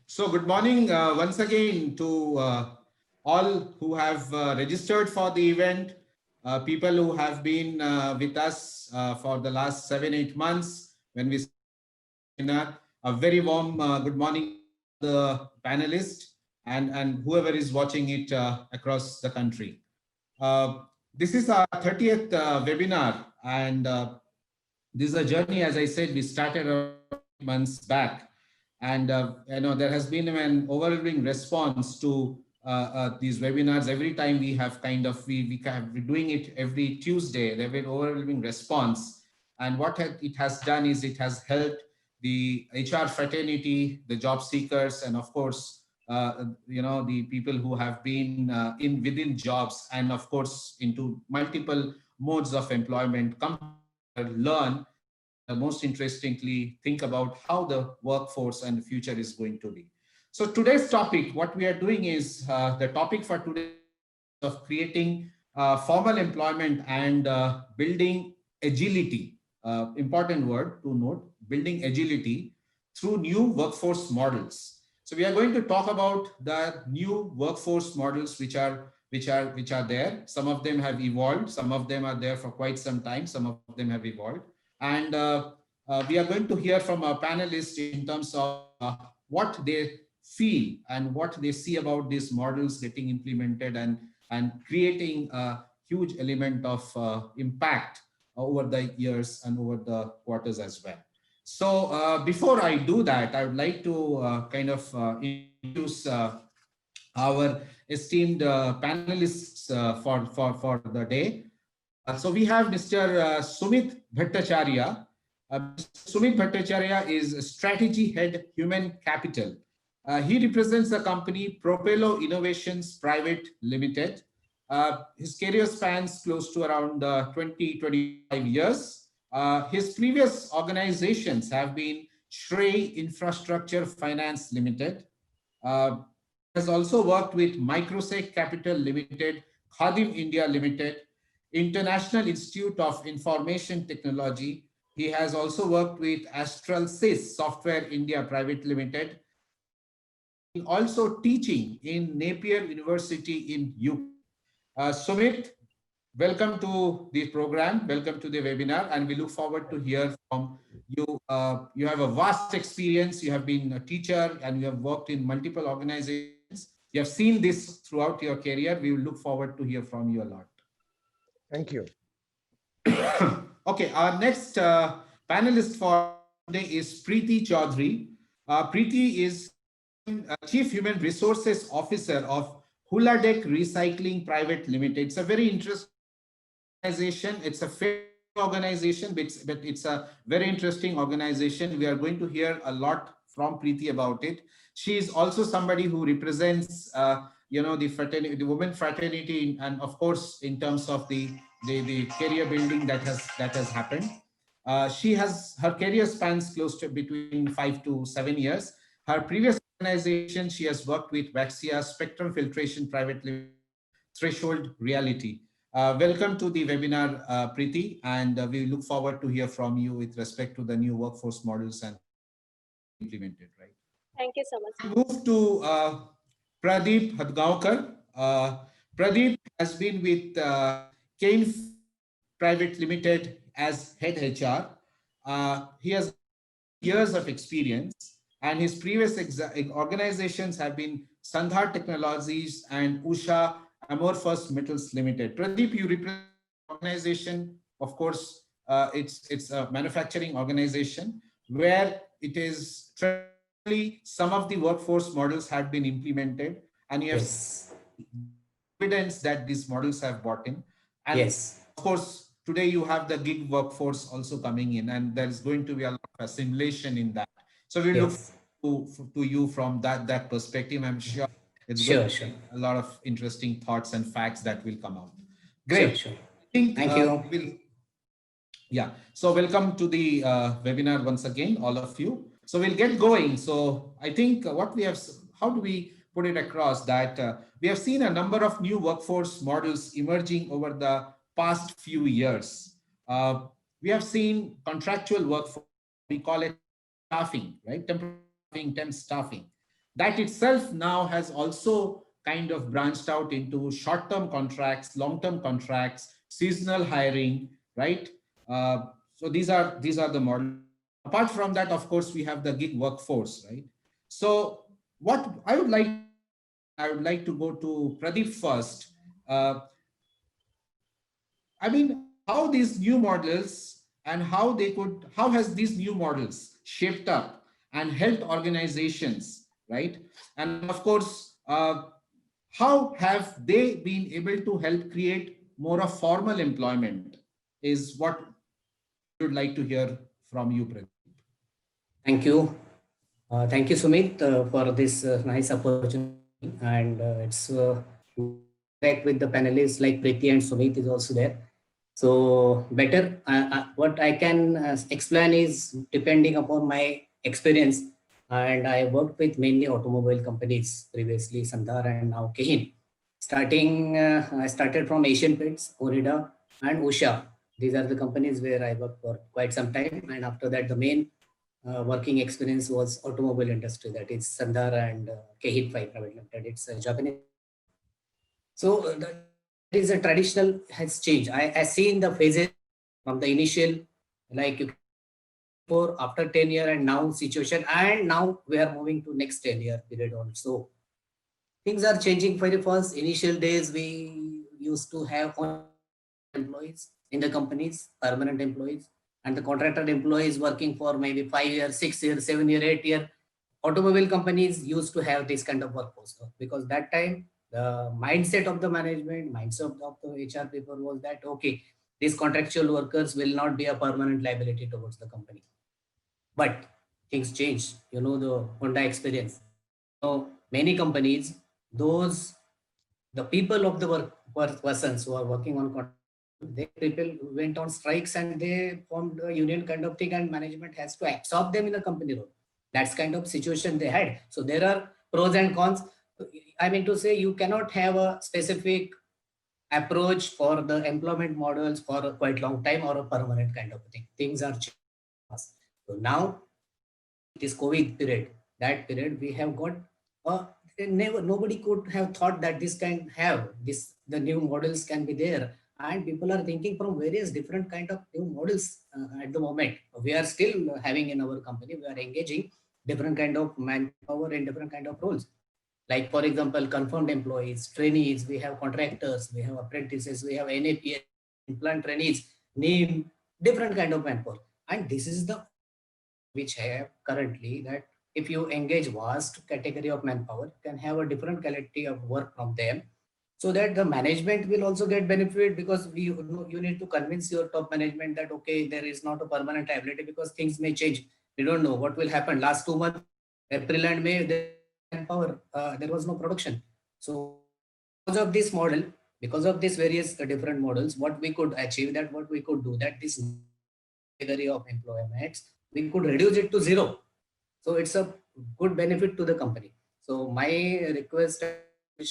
So good morning once again to all who have registered for the event, people who have been with us for the last 7, 8 months when we webinar. A very warm good morning to the panelists and whoever is watching it across the country. Uh, this is our 30th webinar, and this is a journey, as I said, we started around 8 months back, and there has been an overwhelming response to these webinars. Every time we have we're doing it every Tuesday. There's been overwhelming response, and it has done is it has helped the HR fraternity, the job seekers, and of course, the people who have been in within jobs, and of course into multiple modes of employment, come learn, and most interestingly, think about how the workforce and the future is going to be. So today's topic, what we are doing is the topic for today of creating formal employment and building agility. Important word to note: building agility through new workforce models. So we are going to talk about the new workforce models which are there. Some of them have evolved. Some of them are there for quite some time. Some of them have evolved, and we are going to hear from our panelists in terms of what they feel and what they see about these models getting implemented and creating a huge element of impact over the years and over the quarters as well. So before I do that, I would like to introduce our esteemed panelists for the day. So we have Mr. Sumit Bhattacharya. Sumit Bhattacharya is Strategy Head Human Capital. He represents the company Propello Innovations Private Limited. His career spans close to around 20-25 years. His previous organizations have been Shrey Infrastructure Finance Limited. He has also worked with Microsec Capital Limited, Khadim India Limited, International Institute of Information Technology. He has also worked with Astral Sys Software India Private Limited. Also teaching in Napier University in UK. Sumit, welcome to the program. Welcome to the webinar, and we look forward to hear from you. You have a vast experience. You have been a teacher, and you have worked in multiple organizations. You have seen this throughout your career. We will look forward to hear from you a lot. Thank you. Okay, our next panelist for today is Preeti Chaudhary. Preeti is Chief Human Resources Officer of Huladeck Recycling Private Limited. It's a very interesting organization. It's a fair organization, but it's a very interesting organization. We are going to hear a lot from Preeti about it. She is also somebody who represents, the fraternity, the women fraternity, and of course, in terms of the career building that has happened. She has her career spans close to between 5 to 7 years. Her previous organization, she has worked with Vaxia Spectrum Filtration Private Limited, Threshold Reality. Welcome to the webinar, Preeti, and we look forward to hear from you with respect to the new workforce models and implemented, right? Thank you so much. Move to Pradeep Hadgaonkar. Pradeep has been with Kane Private Limited as head HR. He has years of experience, and his previous organizations have been Sandhar Technologies and Usha Amorphous Metals Limited. Pradeep, you represent the organization. Of course, it's a manufacturing organization where it is traditionally some of the workforce models have been implemented, and you have evidence that these models have brought in. And of course, today you have the gig workforce also coming in, and there is going to be a lot of assimilation in that. So we look to you from that perspective. I'm sure it's going to be a lot of interesting thoughts and facts that will come out. Great. Sure. I think, Thank you. Yeah. So welcome to the webinar once again, all of you. So we'll get going. So I think how do we put it across that we have seen a number of new workforce models emerging over the past few years. We have seen contractual workforce, we call it staffing, right? Temporary staffing, temp staffing. That itself now has also kind of branched out into short-term contracts, long-term contracts, seasonal hiring, right? So these are the models. Apart from that, of course, we have the gig workforce, right? So what I would like to go to Pradeep first. Uh, I mean, how these new models and how has these new models shaped up and helped organizations, right? And of course, how have they been able to help create more of formal employment is what we would like to hear from you, Pradeep. Thank you. Thank you, Sumit, for this nice opportunity. And it's back with the panelists like Preeti and Sumit is also there. So better, what I can explain is depending upon my experience. And I worked with mainly automobile companies previously, Sandhar and now Kehin. I started from Asian Paints, Onida, and Usha. These are the companies where I worked for quite some time. And after that, the main working experience was automobile industry, that is Sandhar and Kehit 5 Private Limited. It's a Japanese. So that is a traditional has changed. I seen the phases from the initial, like you for after 10 year and now situation, and now we are moving to next 10-year period also. Things are changing very fast. Initial days we used to have employees in the companies, permanent employees, and the contracted employees working for maybe 5 years, 6 years, 7 year, 8 year. Automobile companies used to have this kind of workforce because that time the mindset of the management, mindset of the HR people was that okay, these contractual workers will not be a permanent liability towards the company. But things change. You know the Honda experience. So many companies, those the people of the persons who are working on contract, they people went on strikes and they formed a union kind of thing, and management has to absorb them in a company role. That's kind of situation they had. So there are pros and cons. I mean to say you cannot have a specific approach for the employment models for a quite long time or a permanent kind of thing. Things are changing fast. So now this COVID period, that period we have got never nobody could have thought that this can have this the new models can be there, and people are thinking from various different kind of new models at the moment. We are still having in our company, we are engaging different kind of manpower in different kind of roles. Like for example, confirmed employees, trainees, we have contractors, we have apprentices, we have NAPS, implant trainees, name different kind of manpower. And this is the which have currently that if you engage vast category of manpower, you can have a different quality of work from them, so that the management will also get benefit, because you need to convince your top management that okay, there is not a permanent liability because things may change. We don't know what will happen. Last 2 months, April and May, there manpower, there was no production. So because of this model, because of these various different models, what we could achieve, that what we could do, that this category of employments, we could reduce it to zero. So it's a good benefit to the company. So my request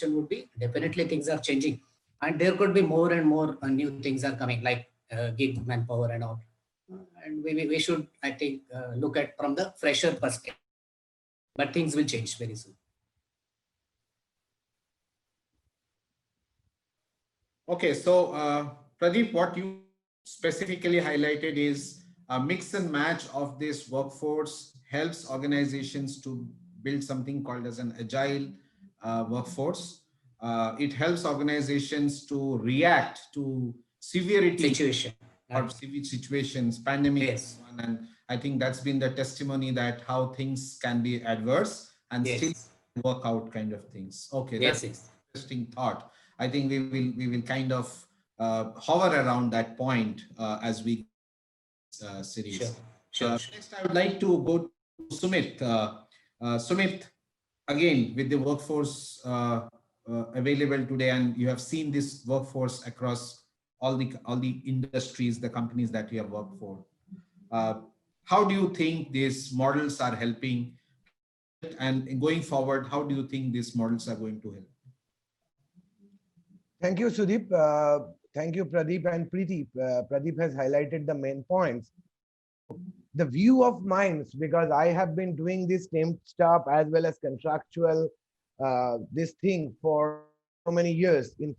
would be definitely things are changing, and there could be more and more new things are coming, like gig manpower and all. And we should, I think, look at from the fresher perspective. But things will change very soon. Okay, so Pradeep, what you specifically highlighted is a mix and match of this workforce helps organizations to build something called as an agile workforce. It helps organizations to react to severity Situation. or severe situations, pandemic Yes. one, and I think that's been the testimony that how things can be adverse and still Yes. work out kind of things. Okay, that's Yes. Yes. interesting thought. I think we will kind of hover around that point as we Sure. series. Sure. Sure. Next, I would like to go to Sumit. Sumit, again with the workforce available today, and you have seen this workforce across all the industries, the companies that you have worked for. Uh, how do you think these models are helping, and going forward, how do you think these models are going to help? Thank you, Sudeep. Thank you, Pradeep and Preeti. Pradeep has highlighted the main points. the view of mine, because I have been doing this temp staff as well as contractual this thing for so many years. In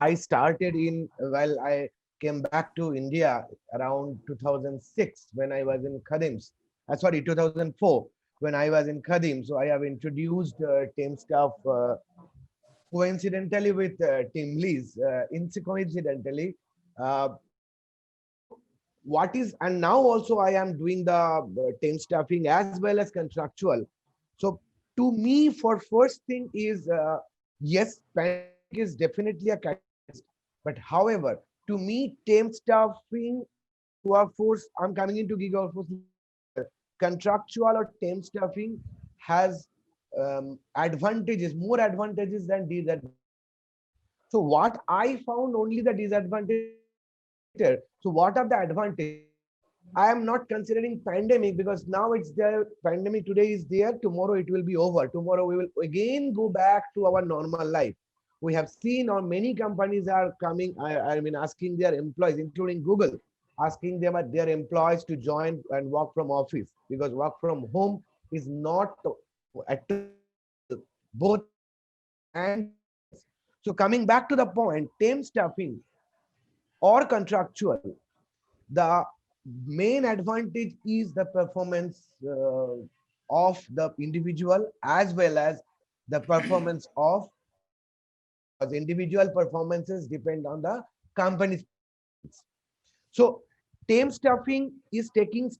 I started in while I came back to India around 2006 when I was in Khadims. Sorry, 2004 when I was in Khadim. So I have introduced temp staff coincidentally with Tim Lee's. Coincidentally, uh, what is, and now also I am doing the temp staffing as well as contractual. So to me, for first thing is yes, pandemic is definitely a catalyst, but however, to me, temp staffing workforce, I'm coming into gig workforce, contractual or temp staffing has advantages, more advantages than disadvantages. So what I found only the disadvantage. So what are the advantages? I am not considering pandemic because now it's there. Pandemic today is there. Tomorrow it will be over. Tomorrow we will again go back to our normal life. We have seen how many companies are coming. I mean, asking their employees, including Google, asking them their employees to join and work from office because work from home is not at both and. So coming back to the point, temp staffing or contractual, the main advantage is the performance of the individual as well as the performance of because individual performances depend on the company's. So temp staffing is taking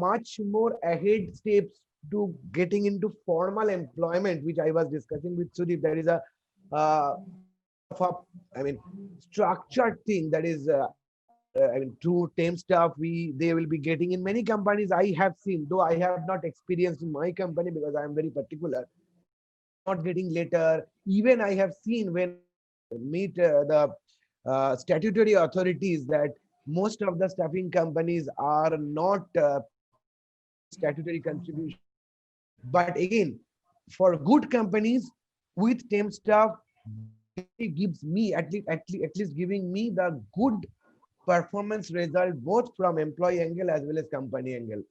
much more ahead steps to getting into formal employment, which I was discussing with Sudeep. There is a uh, of a, I mean, structured thing that is I mean, through temp staff, they will be getting in many companies. I have seen, though I have not experienced in my company because I am very particular. Not getting later. Even I have seen when meet the statutory authorities that most of the staffing companies are not statutory contribution. But again, for good companies with temp staff, it gives me at least giving me the good performance result both from employee angle as well as company angle.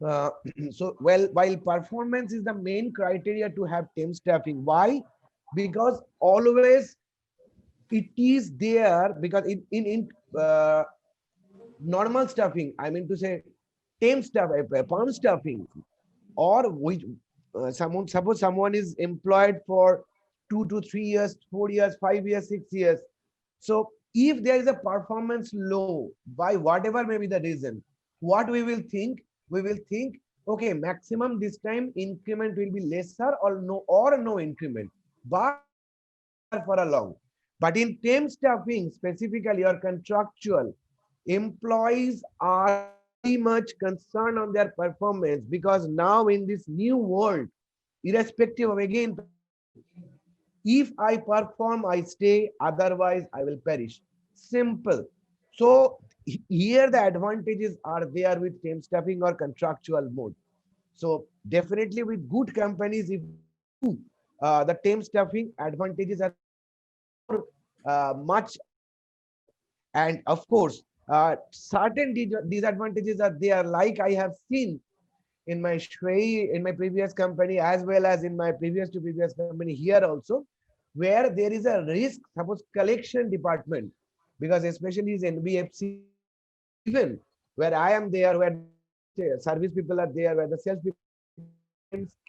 Uh, so well, while performance is the main criteria to have temp staffing, why? Because always it is there because in normal staffing, I mean to say temp staff, perm staffing, or which someone suppose someone is employed for 2 to 3 years, 4 years, 5 years, 6 years. So if there is a performance low by whatever may be the reason, what we will think? We will think, okay, maximum this time increment will be lesser or no increment, but for a long. But in temp staffing, specifically or contractual, employees are very much concerned on their performance because now in this new world, irrespective of again, if I perform, I stay, otherwise I will perish. Simple. So here the advantages are there with temp staffing or contractual mode. So definitely with good companies, if the temp staffing advantages are much, and of course, certain disadvantages are there. Like I have seen in my in my previous company as well as in my previous company here also, where there is a risk. Suppose collection department, because especially is NBFC, even where I am there, where service people are there, where the sales people,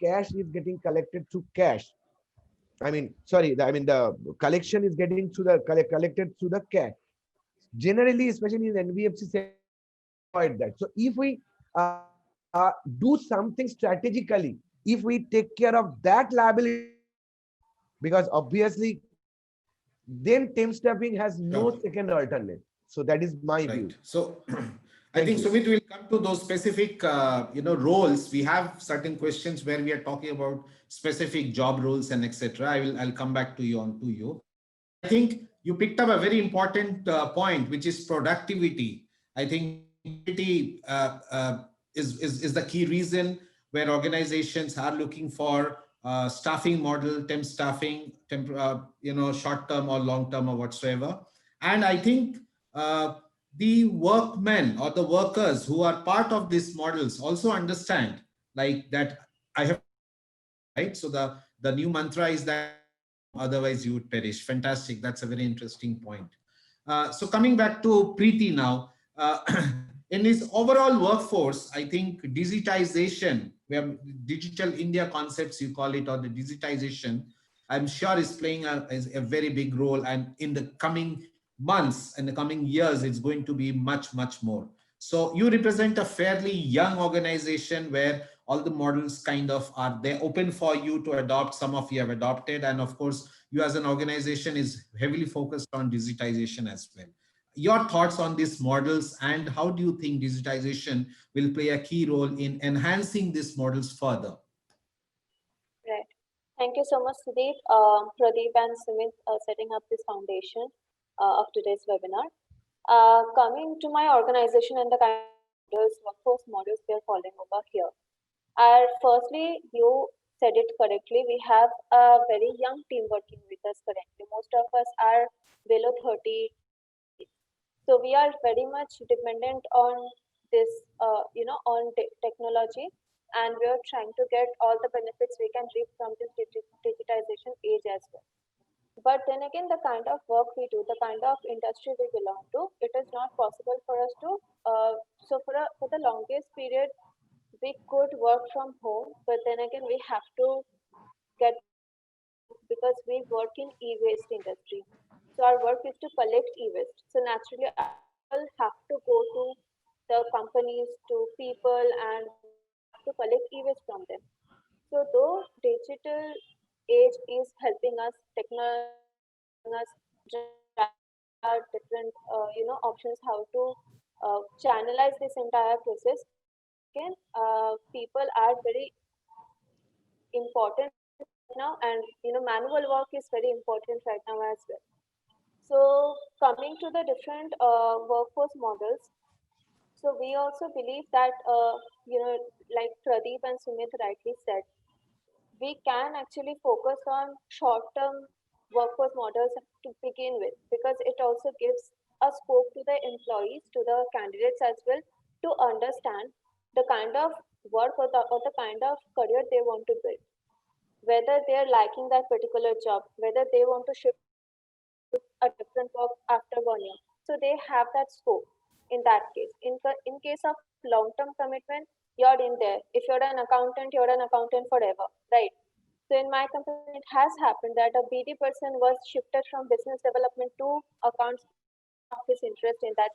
cash is getting collected through cash. I mean, sorry, the collection is getting through the collected through the cash. Generally, especially in NBFC, avoid that. So if we do something strategically, if we take care of that liability, because obviously then temp staffing has no Sure. second alternate. So that is my view. Right. So I Thank think you. Sumit will come to those specific, roles. We have certain questions where we are talking about specific job roles and etc. I'll come back to you on to you. I think you picked up a very important point, which is productivity. I think productivity is the key reason where organizations are looking for staffing model, temp staffing, short term or long term or whatsoever. And I think the workmen or the workers who are part of these models also understand like that I have, right? So the new mantra is that otherwise you would perish. Fantastic. That's a very interesting point. So coming back to Preeti now, in his overall workforce, I think digitization, where digital India concepts you call it, or the digitization, I'm sure is playing is a very big role. And in the coming months and the coming years, it's going to be much, much more. So you represent a fairly young organization where all the models kind of are there open for you to adopt. Some of you have adopted, and of course you as an organization is heavily focused on digitization as well. Your thoughts on these models, and how do you think digitization will play a key role in enhancing these models further? Right. Thank you so much, Sudeep, Pradeep, and Sumit, setting up this foundation of today's webinar. Coming to my organization and the kind of models, workforce models we are following over here. Firstly, you said it correctly. We have a very young team working with us currently. Most of us are below 30. So we are very much dependent on this, on technology, and we are trying to get all the benefits we can reap from this digitization age as well. But then again, the kind of work we do, the kind of industry we belong to, it is not possible for us to. So for the longest period, we could work from home, but then again, we have to get, because we work in e-waste industry. So our work is to collect e-waste. So naturally, I will have to go to the companies, to people, and to collect e-waste from them. So though digital age is helping us, technology us different options how to channelize this entire process. Again, people are very important now, and manual work is very important right now as well. So coming to the different workforce models, so we also believe that like Pradeep and Sumit rightly said, we can actually focus on short-term workforce models to begin with, because it also gives a scope to the employees, to the candidates as well, to understand the kind of work or the kind of career they want to build, whether they are liking that particular job, whether they want to shift a different work after 1 year. So they have that scope in that case. In case of long-term commitment, you're in there. If you're an accountant, you're an accountant forever, right? So in my company, it has happened that a BD person was shifted from business development to accounts of his interest in that.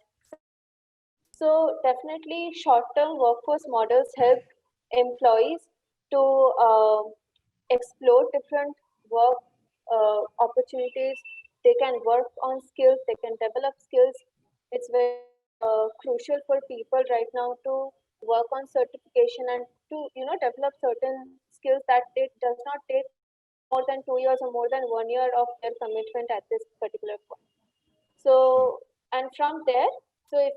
So definitely short-term workforce models help employees to explore different work opportunities. They can work on skills, they can develop skills. It's very crucial for people right now to work on certification and to develop certain skills that it does not take more than 2 years or more than 1 year of their commitment at this particular point. So, and from there, so if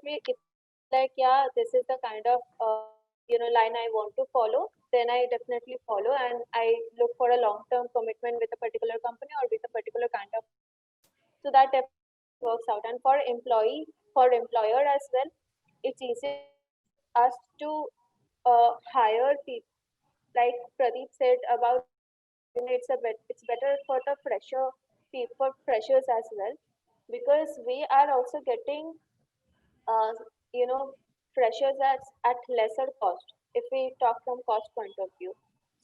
like, yeah, this is the kind of line I want to follow, then I definitely follow, and I look for a long-term commitment with a particular company or with a particular kind of. So that definitely works out. And for employer as well, it's easy us to hire people. Like Pradeep said about, it's better for the for freshers as well, because we are also getting uh, you know freshers at lesser cost, if we talk from cost point of view.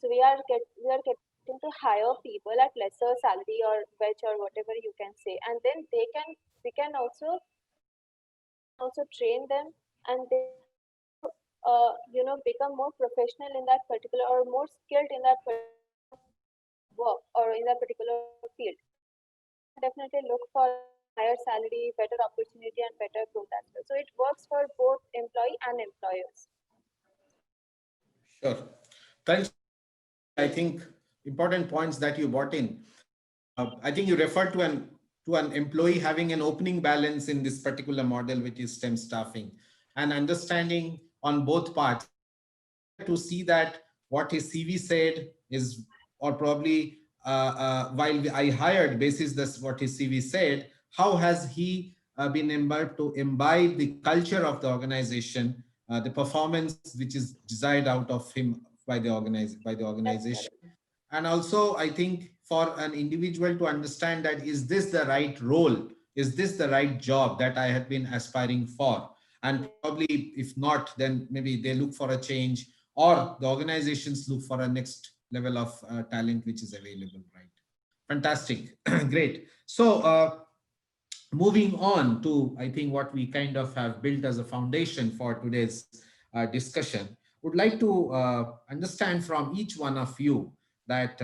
So we are getting to hire people at lesser salary or wage or whatever you can say, and then we can also train them, and they become more professional in that particular, or more skilled in that work or in that particular field. Definitely look for higher salary, better opportunity, and better growth as well. So it works for both employee and employers. Sure. Thanks. I think important points that you brought in. I think you referred to an employee having an opening balance in this particular model, which is STEM staffing, and understanding on both parts to see that what his CV said is, or probably while I hired basis this what his CV said, how has he been able to imbibe the culture of the organization, the performance which is desired out of him by the That's organization. correct. And also, I think for an individual to understand that is this the right role? Is this the right job that I had been aspiring for? And Yes. probably if not, then maybe they look for a change, or the organizations look for a next level of talent which is available, right? Fantastic. Great. So, moving on to, I think, what we kind of have built as a foundation for today's discussion, would like to understand from each one of you that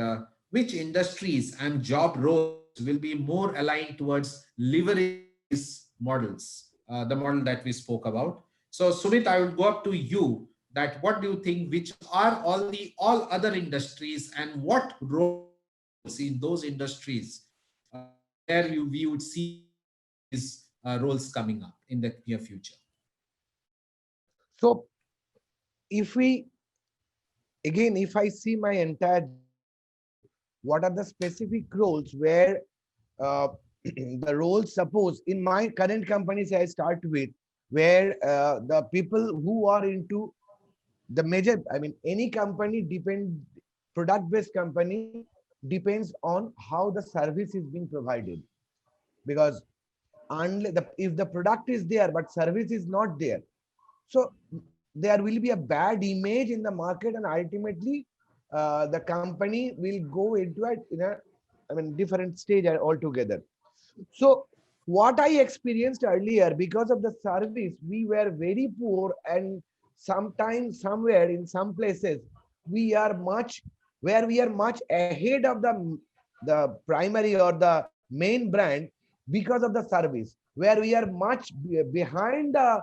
which industries and job roles will be more aligned towards leveraging these models, the model that we spoke about. So, Sumit, I will go up to you. That what do you think? Which are all other industries, and what roles in those industries where we would see these roles coming up in the near future? So if we, again, if I see my entire, what are the specific roles where uh, the roles, suppose in my current companies I start with, where the people who are into the major, I mean, any company depend, product based company depends on how the service is being provided. Because unless if the product is there but service is not there, so there will be a bad image in the market, and ultimately the company will go into a, in a, I mean, different stage altogether. So what I experienced earlier, because of the service, we were very poor, and sometimes somewhere in some places we are much, where we are much ahead of the primary or the main brand, because of the service, where we are much behind the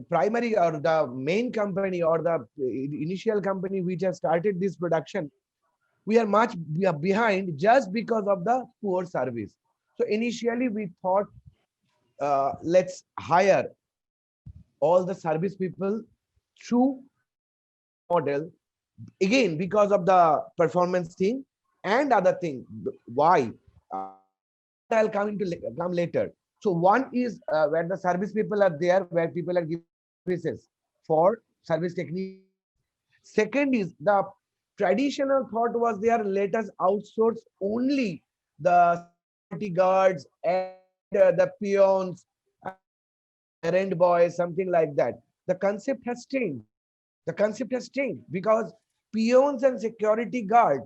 primary or the main company or the initial company which has started this production. We are much behind just because of the poor service. So initially we thought, let's hire all the service people through model, again because of the performance thing and other thing. Why? I'll come later. So one is where the service people are there, where people are giving services for service technique. Second is the traditional thought was there, let us outsource only the security guards and the peons, errand boys, something like that. The concept has changed. The concept has changed because peons and security guard,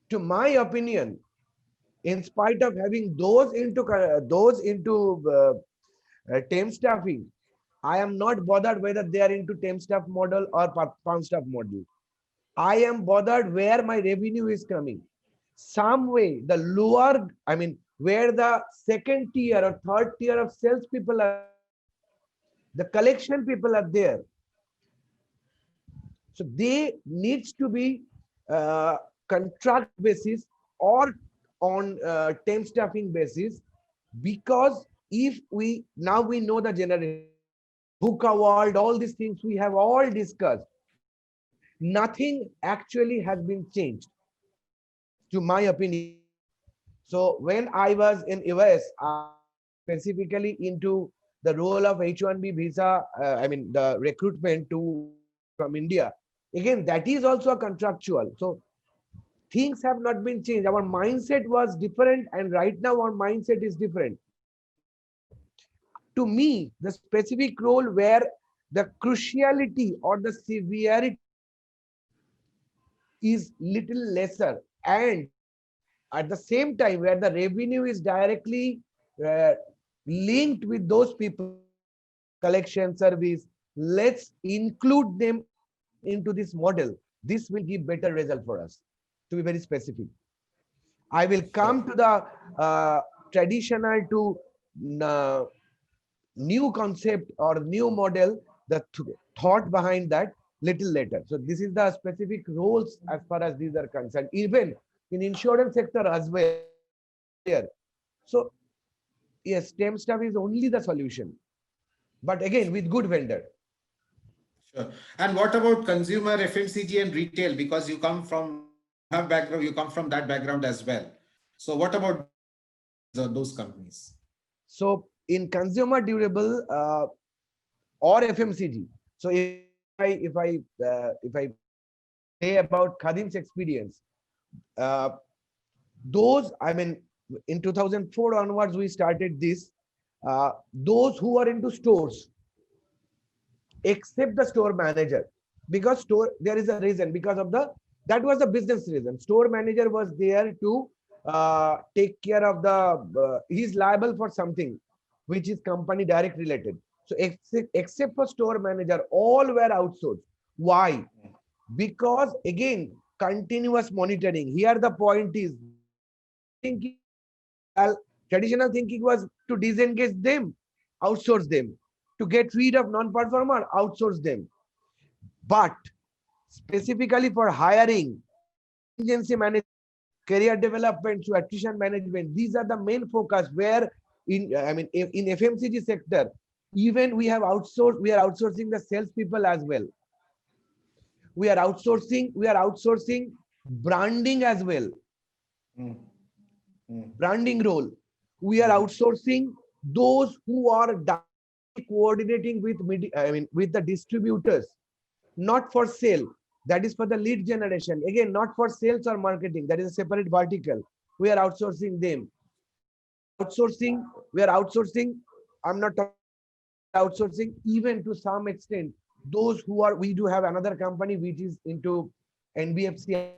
to my opinion, in spite of having those into temp staffing, I am not bothered whether they are into temp staff model or pound staff model. I am bothered where my revenue is coming. Some way, the lower, I mean, where the second tier or third tier of sales people are, the collection people are there. So they needs to be uh, contract basis or on temp staffing basis, because if we now we know the generation, VUCA world, all these things we have all discussed, nothing actually has been changed, to my opinion. So when I was in US, specifically into the role of H-1B visa, I mean the recruitment to from India. Again, that is also a contractual. So things have not been changed. Our mindset was different, and right now our mindset is different. To me, the specific role where the cruciality or the severity is little lesser, and at the same time where the revenue is directly uh, linked with those people, collection service, let's include them into this model. This will give better result for us, to be very specific. I will come to the traditional to uh, new concept or new model, the thought behind that little later. So this is the specific roles as far as these are concerned, even in insurance sector as well here. So yes, temp staff is only the solution, but again with good vendor. Sure. And what about consumer, FMCG, and retail? Because you come from have background, you come from that background as well. So what about those companies? So in consumer durable or FMCG. So if I say about Khadim's experience, those, I mean, in 2004 onwards, we started this. Those who are into stores, except the store manager, because store, there is a reason, because of the, that was the business reason. Store manager was there to take care of the, he's liable for something which is company direct related. So except for store manager, all were outsourced. Why? Because again, continuous monitoring. Here the point is, thinking, well, traditional thinking was to disengage them, outsource them, to get rid of non-performer, outsource them. But specifically for hiring, agency management, career development, to attrition management, these are the main focus where in, I mean, in FMCG sector, even we have outsourced, we are outsourcing the salespeople as well. We are outsourcing branding as well. Branding role. We are outsourcing those who are coordinating with with the distributors, not for sale. That is for the lead generation. Again, not for sales or marketing. That is a separate vertical. We are outsourcing them. We are outsourcing. I'm not talking outsourcing, even to some extent, those who are, we do have another company which is into NBFC,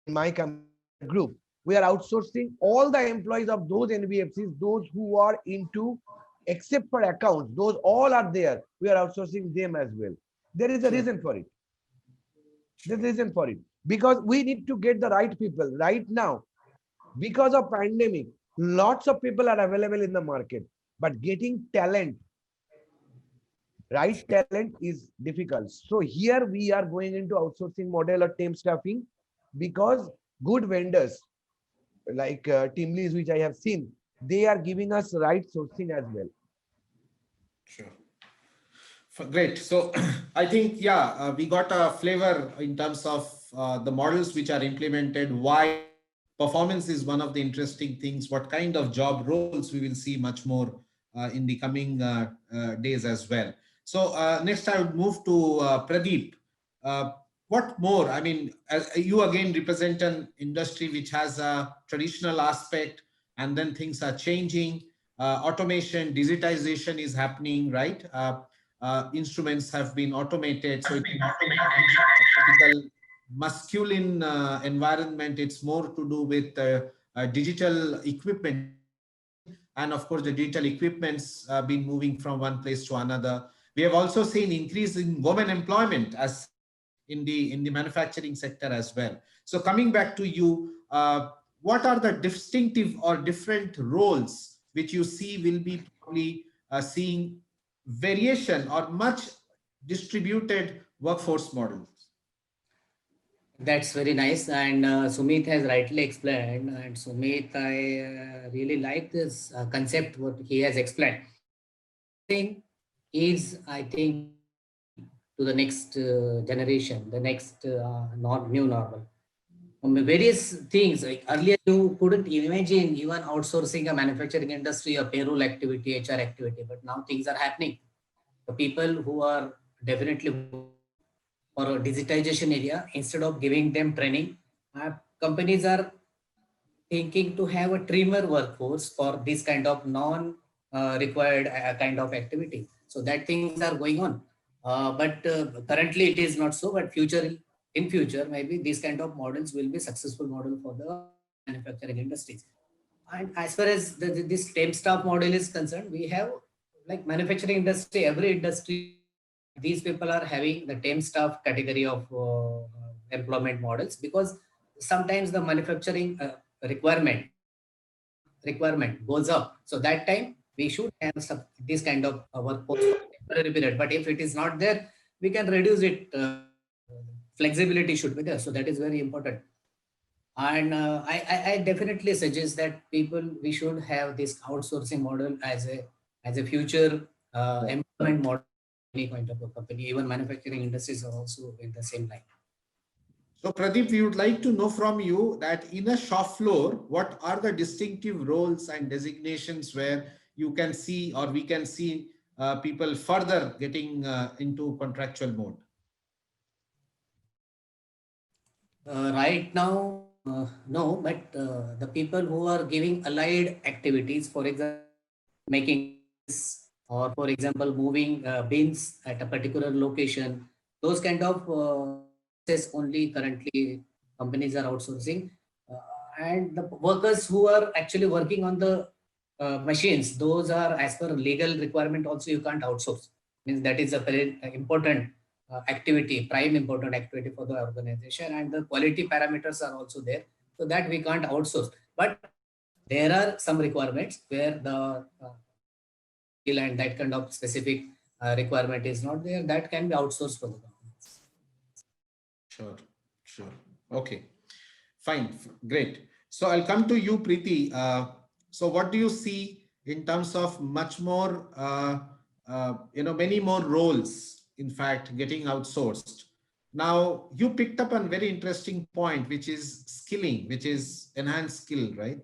my company group. We are outsourcing all the employees of those NBFCs, those who are into, except for accounts, those all are there. We are outsourcing them as well. There is a reason for it. There's a reason for it. Because we need to get the right people right now. Because of pandemic, lots of people are available in the market, but getting talent, right talent, is difficult. So here we are going into outsourcing model or temp staffing, because good vendors like Teamlease, which I have seen, they are giving us right sourcing as well. Sure. Great. So I think, yeah, we got a flavor in terms of the models which are implemented, why performance is one of the interesting things, what kind of job roles we will see much more in the coming days as well. So next I would move to Pradeep. What more? I mean, you again represent an industry which has a traditional aspect, and then things are changing. Automation, digitization is happening, right? Instruments have been automated. So it's not a typical masculine environment. It's more to do with digital equipment. And of course, the digital equipment's been moving from one place to another. We have also seen increase in women employment as in the manufacturing sector as well. So coming back to you, what are the distinctive or different roles which you see will be probably seeing variation or much distributed workforce models? That's very nice. And Sumit has rightly explained. And Sumit, I really like this concept, what he has explained. Thing is, I think, to the next generation, the next new normal. Various things, like earlier you couldn't imagine even outsourcing a manufacturing industry, a payroll activity, HR activity, but now things are happening. The people who are definitely for a digitization area, instead of giving them training, companies are thinking to have a trimmer workforce for this kind of non-required kind of activity. So that things are going on. But currently it is not so, but in future, maybe these kind of models will be successful model for the manufacturing industries. And as far as this temp staff model is concerned, we have like manufacturing industry, every industry, these people are having the temp staff category of employment models, because sometimes the manufacturing requirement goes up. So that time we should have this kind of workforce for temporary period. But if it is not there, we can reduce it. Flexibility should be there. So that is very important. And I definitely suggest that we should have this outsourcing model as a future employment model. Any kind of a company, even manufacturing industries are also in the same line. So Pradeep, we would like to know from you that in a shop floor, what are the distinctive roles and designations where you can see, or we can see people further getting into contractual mode? Right now, no, but the people who are giving allied activities, for example, making or for example, moving bins at a particular location, those kind of process only currently companies are outsourcing. And the workers who are actually working on the machines, those are as per legal requirement also you can't outsource. Means that is a very important activity, prime important activity for the organization, and the quality parameters are also there, so that we can't outsource. But there are some requirements where the skill and that kind of specific requirement is not there, that can be outsourced for the companies. Sure, sure. Okay, fine, great. So I'll come to you, Preeti. So what do you see in terms of much more, many more roles, in fact, getting outsourced? Now, you picked up a very interesting point, which is skilling, which is enhanced skill, right?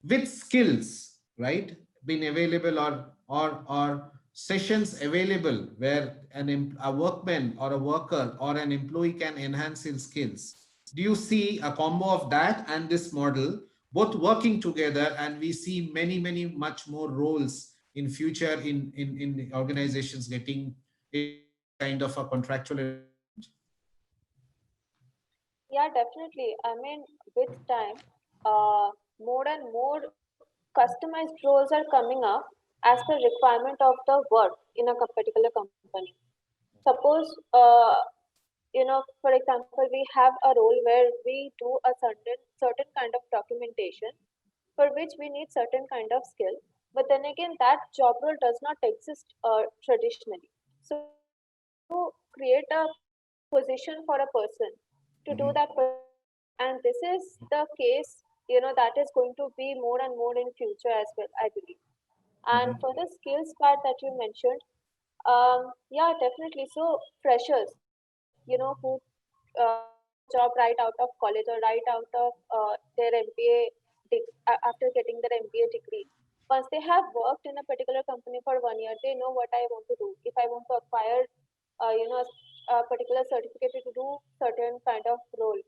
With skills, right, being available, or sessions available where a workman or a worker or an employee can enhance his skills. Do you see a combo of that and this model both working together, and we see many much more roles in future in organizations getting a kind of a contractual? Yeah, definitely. I mean, with time, more and more customized roles are coming up as per requirement of the work in a particular company. Suppose, for example, we have a role where we do a certain kind of documentation for which we need certain kind of skill. But then again, that job role does not exist traditionally. So to create a position for a person to do that, and this is the case, that is going to be more and more in future as well, I believe. And for the skills part that you mentioned, yeah, definitely. So freshers, who job right out of college or right out of their MBA, after getting their MBA degree. Once they have worked in a particular company for 1 year, they know what I want to do. If I want to acquire, a particular certificate to do certain kind of role,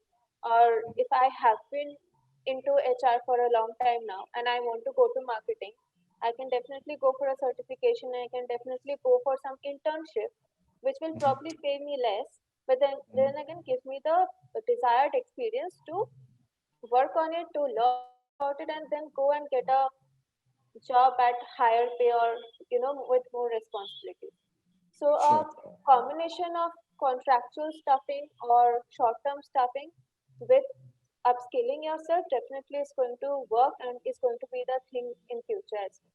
or if I have been into HR for a long time now and I want to go to marketing, I can definitely go for a certification. I can definitely go for some internship, which will probably pay me less, but then again give me the desired experience to work on it, to learn about it, and then go and get a job at higher pay, or with more responsibilities. So a Sure. combination of contractual stuffing or short-term stuffing with upskilling yourself definitely is going to work and is going to be the thing in future as well.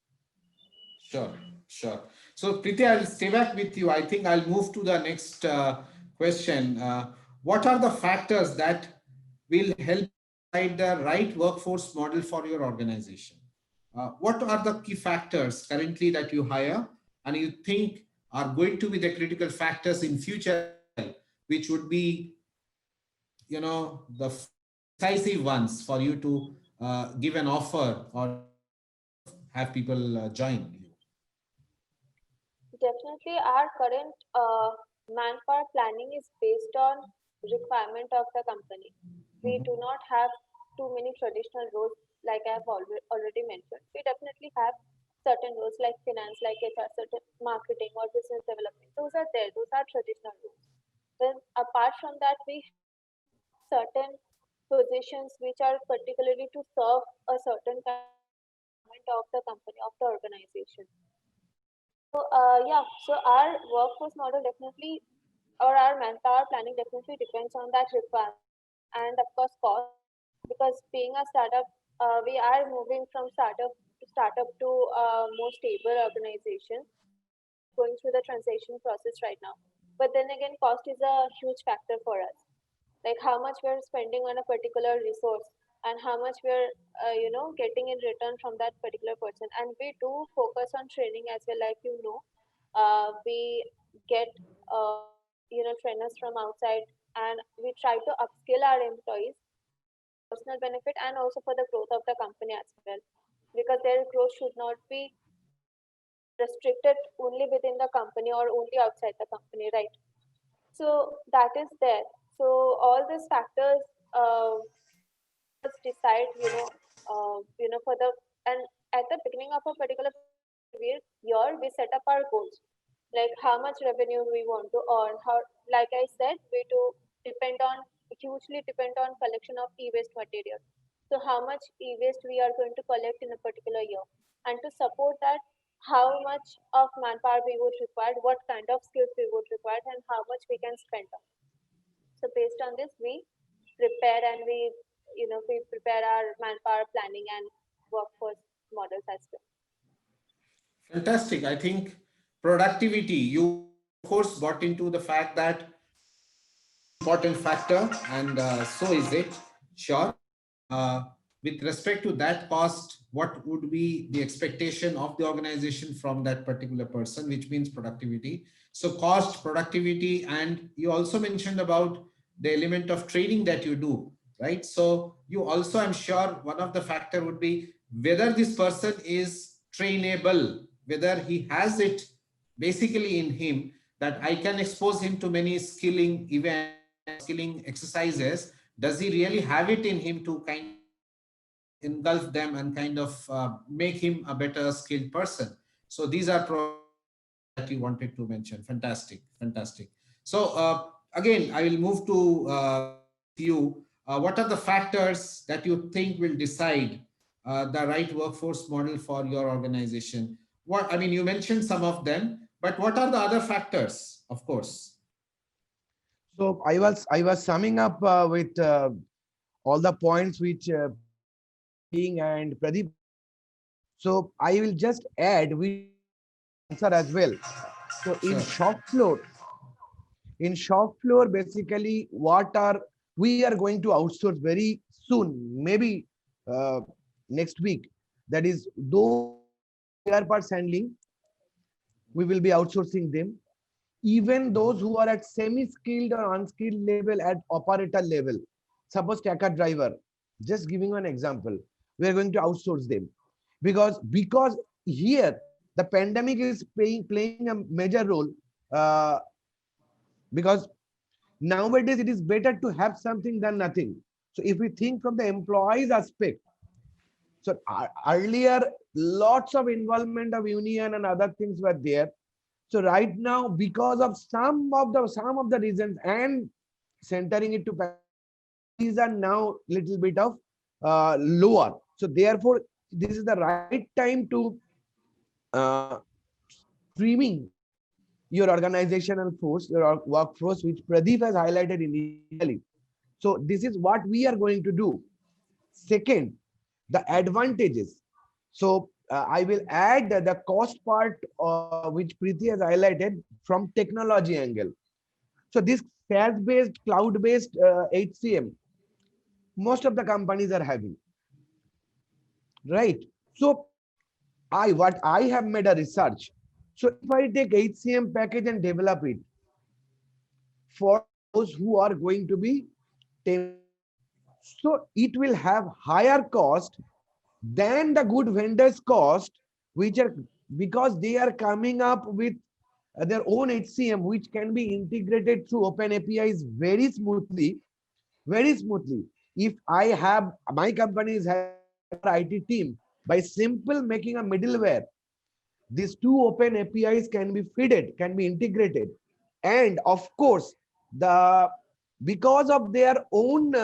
Sure, sure. So, Preeti, I'll stay back with you. I think I'll move to the next question. What are the factors that will help decide the right workforce model for your organization? What are the key factors currently that you hire and you think are going to be the critical factors in future, which would be, the decisive ones for you to give an offer or have people join you? Definitely, our current manpower planning is based on requirement of the company. We do not have too many traditional roles, like I have already mentioned. We definitely have certain roles like finance, like HR, certain marketing or business development. Those are there. Those are traditional roles. Then apart from that, we have certain positions which are particularly to serve a certain kind of the company, of the organization. So yeah, so our workforce model definitely, or our manpower planning definitely depends on that requirement, and of course cost, because being a startup, we are moving from startup to a more stable organization, going through the transition process right now. But then again, cost is a huge factor for us, like how much we're spending on a particular resource and how much we're getting in return from that particular person. And we do focus on training as well, like we get trainers from outside, and we try to upskill our employees, personal benefit and also for the growth of the company as well. because their growth should not be restricted only within the company or only outside the company, right? So that is there. So all these factors decide, for the, and at the beginning of a particular year, we set up our goals, like how much revenue we want to earn. How, like I said, we do depend on hugely depend on collection of e-waste material. So how much e-waste we are going to collect in a particular year, and to support that, how much of manpower we would require, what kind of skills we would require, and how much we can spend on. So based on this, we prepare and we prepare our manpower planning and workforce models as well. Fantastic. I think productivity, you of course got into the fact that important factor, and so is it. Sure. Uh, with respect to that cost, what would be the expectation of the organization from that particular person, which means productivity. So cost, productivity, and you also mentioned about the element of training that you do, right? So you also, I'm sure one of the factor would be whether this person is trainable, whether he has it basically in him, that I can expose him to many skilling events, skilling exercises. Does he really have it in him to kind of engulf them and kind of make him a better skilled person? So these are that you wanted to mention. Fantastic, fantastic. So again, I will move to you. What are the factors that you think will decide the right workforce model for your organization? What, I mean, you mentioned some of them, but what are the other factors? Of course. So I was summing up with all the points which being and Pradeep. So I will just add with answer as well. So Sure. in shop floor, basically what are we are going to outsource very soon, maybe uh, next week. That is those spare parts handling, we will be outsourcing them. Even those who are at semi-skilled or unskilled level at operator level, suppose taker driver, just giving an example, we are going to outsource them because here the pandemic is playing a major role, uh, because nowadays it is better to have something than nothing. So if we think from the employees aspect, so earlier lots of involvement of union and other things were there. So right now, because of some of the reasons and centering it to these are now little bit of lower. So therefore, this is the right time to uh, streaming your organizational force, your workforce, which Pradeep has highlighted initially. So this is what we are going to do. Second, the advantages. So I will add the cost part, which Preeti has highlighted from technology angle. So this SaaS-based, cloud-based HCM, most of the companies are having, right? So what I have made a research. So if I take HCM package and develop it for those who are going to be, so it will have higher cost than the good vendors cost, which are because they are coming up with their own HCM, which can be integrated through open APIs very smoothly, very smoothly. If I have my company is having IT team, by simple making a middleware, these two open APIs can be fed, can be integrated, and of course the because of their own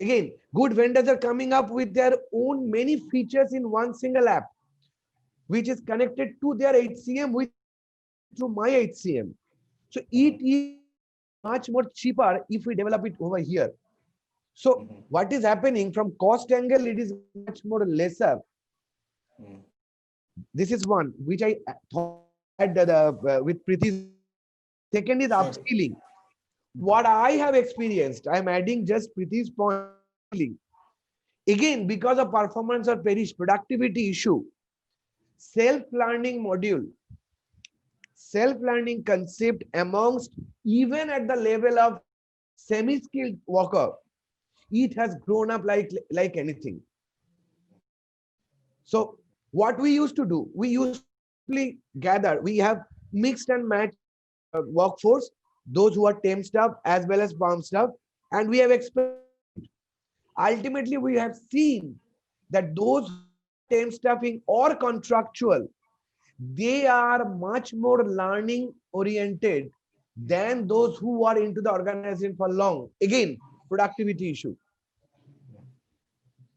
again, good vendors are coming up with their own many features in one single app, which is connected to their HCM, which through my HCM. So it is much more cheaper if we develop it over here. So what is happening from cost angle, it is much more lesser. This is one which I thought with Preeti. Second is Sure. upskilling. What I have experienced, I'm adding just Preeti's point. Again, because of performance or perish productivity issue, self-learning module, self-learning concept amongst even at the level of semi-skilled worker, it has grown up like anything. So what we used to do, we used to gather, we have mixed and matched workforce, those who are temp staff as well as perm staff, and we have ultimately we have seen that those temp staffing or contractual, they are much more learning oriented than those who are into the organization for long. Again, productivity issue,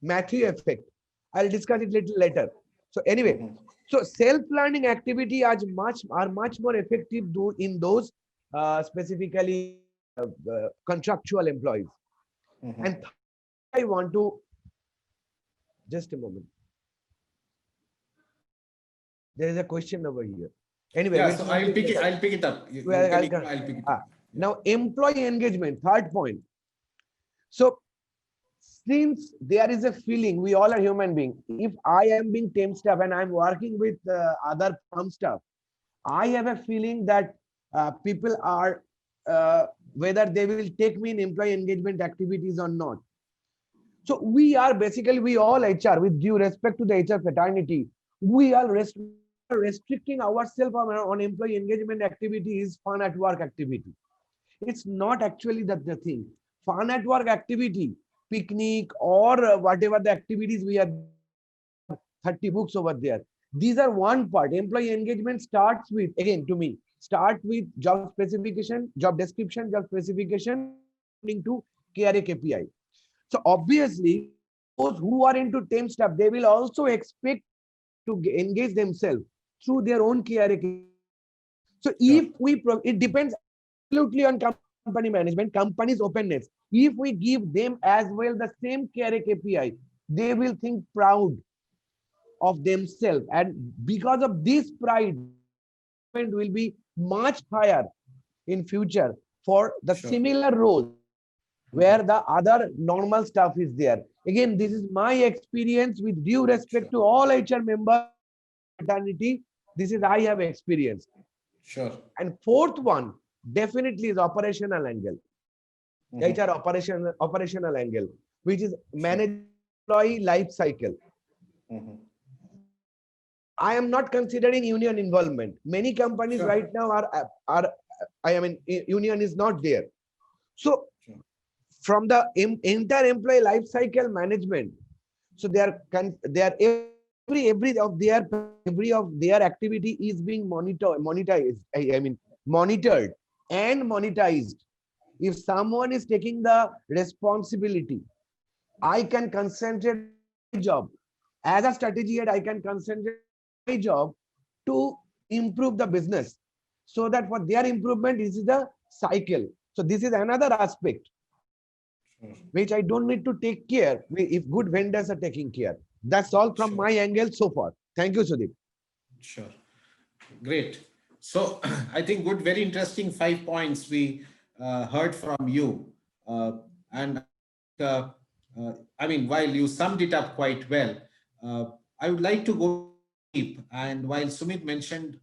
Matthew effect. I'll discuss it little later. So anyway, so self-learning activity are much more effective in those specifically contractual employees. And I want to just a moment. There is a question over here. Anyway, Yeah, so I'll pick it. I'll pick it up. Well, I'll pick it up. Now, employee engagement, third point. So, since there is a feeling, we all are human beings. If I am being temp staff and I'm working with other firm staff, I have a feeling that people are whether they will take me in employee engagement activities or not. So we are basically, we all HR, with due respect to the HR fraternity, we are restricting ourselves on employee engagement activities, fun at work activity. It's not actually that the thing. Fun at work activity, picnic or whatever the activities we have 30 books over there. These are one part. Employee engagement starts with, again to me, start with job specification, job description, job specification, into KRA KPI. So obviously, those who are into temp staff, they will also expect to engage themselves through their own KRA KPI. So if we, it depends absolutely on company management, company's openness. If we give them as well the same KRA KPI, they will think proud of themselves, and because of this pride will be much higher in future for the similar role where the other normal stuff is there. Again, this is my experience with due respect to all HR members fraternity. This is I have experienced. Sure. And fourth one definitely is operational angle. HR operational angle, which is manage employee life cycle. I am not considering union involvement. Many companies right now are I mean, union is not there. So from the entire employee life cycle management, so they are every of their activity is being monitored and monetized. If someone is taking the responsibility, I can concentrate on my job as a strategy head. I can concentrate on my job to improve the business, so that for their improvement, this is the cycle. So this is another aspect which I don't need to take care if good vendors are taking care. That's all from my angle so far. Thank you, Sudeep. Sure. Great. So I think good, very interesting 5 points we heard from you. And I mean, while you summed it up quite well, I would like to go deep. And while Sumit mentioned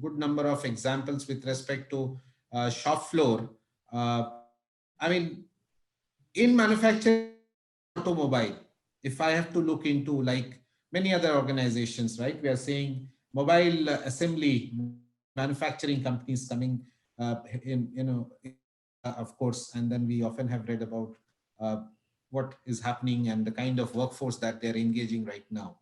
good number of examples with respect to shop floor, I mean, in manufacturing, automobile, if I have to look into like many other organizations, right? We are saying mobile assembly manufacturing companies coming of course, and then we often have read about what is happening and the kind of workforce that they're engaging right now.